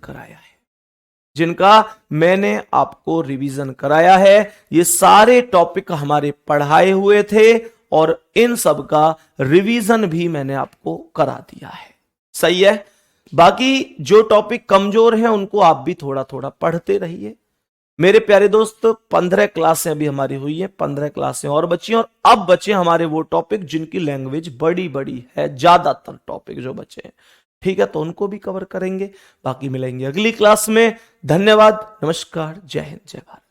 कराया है, ये सारे टॉपिक हमारे पढ़ाए हुए थे और इन सब का रिवीजन भी मैंने आपको करा दिया है। सही है। बाकी जो टॉपिक कमजोर हैं उनको आप भी थोड़ा थोड़ा पढ़ते रहिए मेरे प्यारे दोस्त। 15 क्लासें अभी हमारी हुई हैं, 15 क्लासें और बची, और अब बचे हमारे वो टॉपिक जिनकी लैंग्वेज बड़ी बड़ी है, ज्यादातर टॉपिक जो बचे हैं। ठीक है, तो उनको भी कवर करेंगे। बाकी मिलेंगे अगली क्लास में। धन्यवाद, नमस्कार, जय हिंद, जय भारत।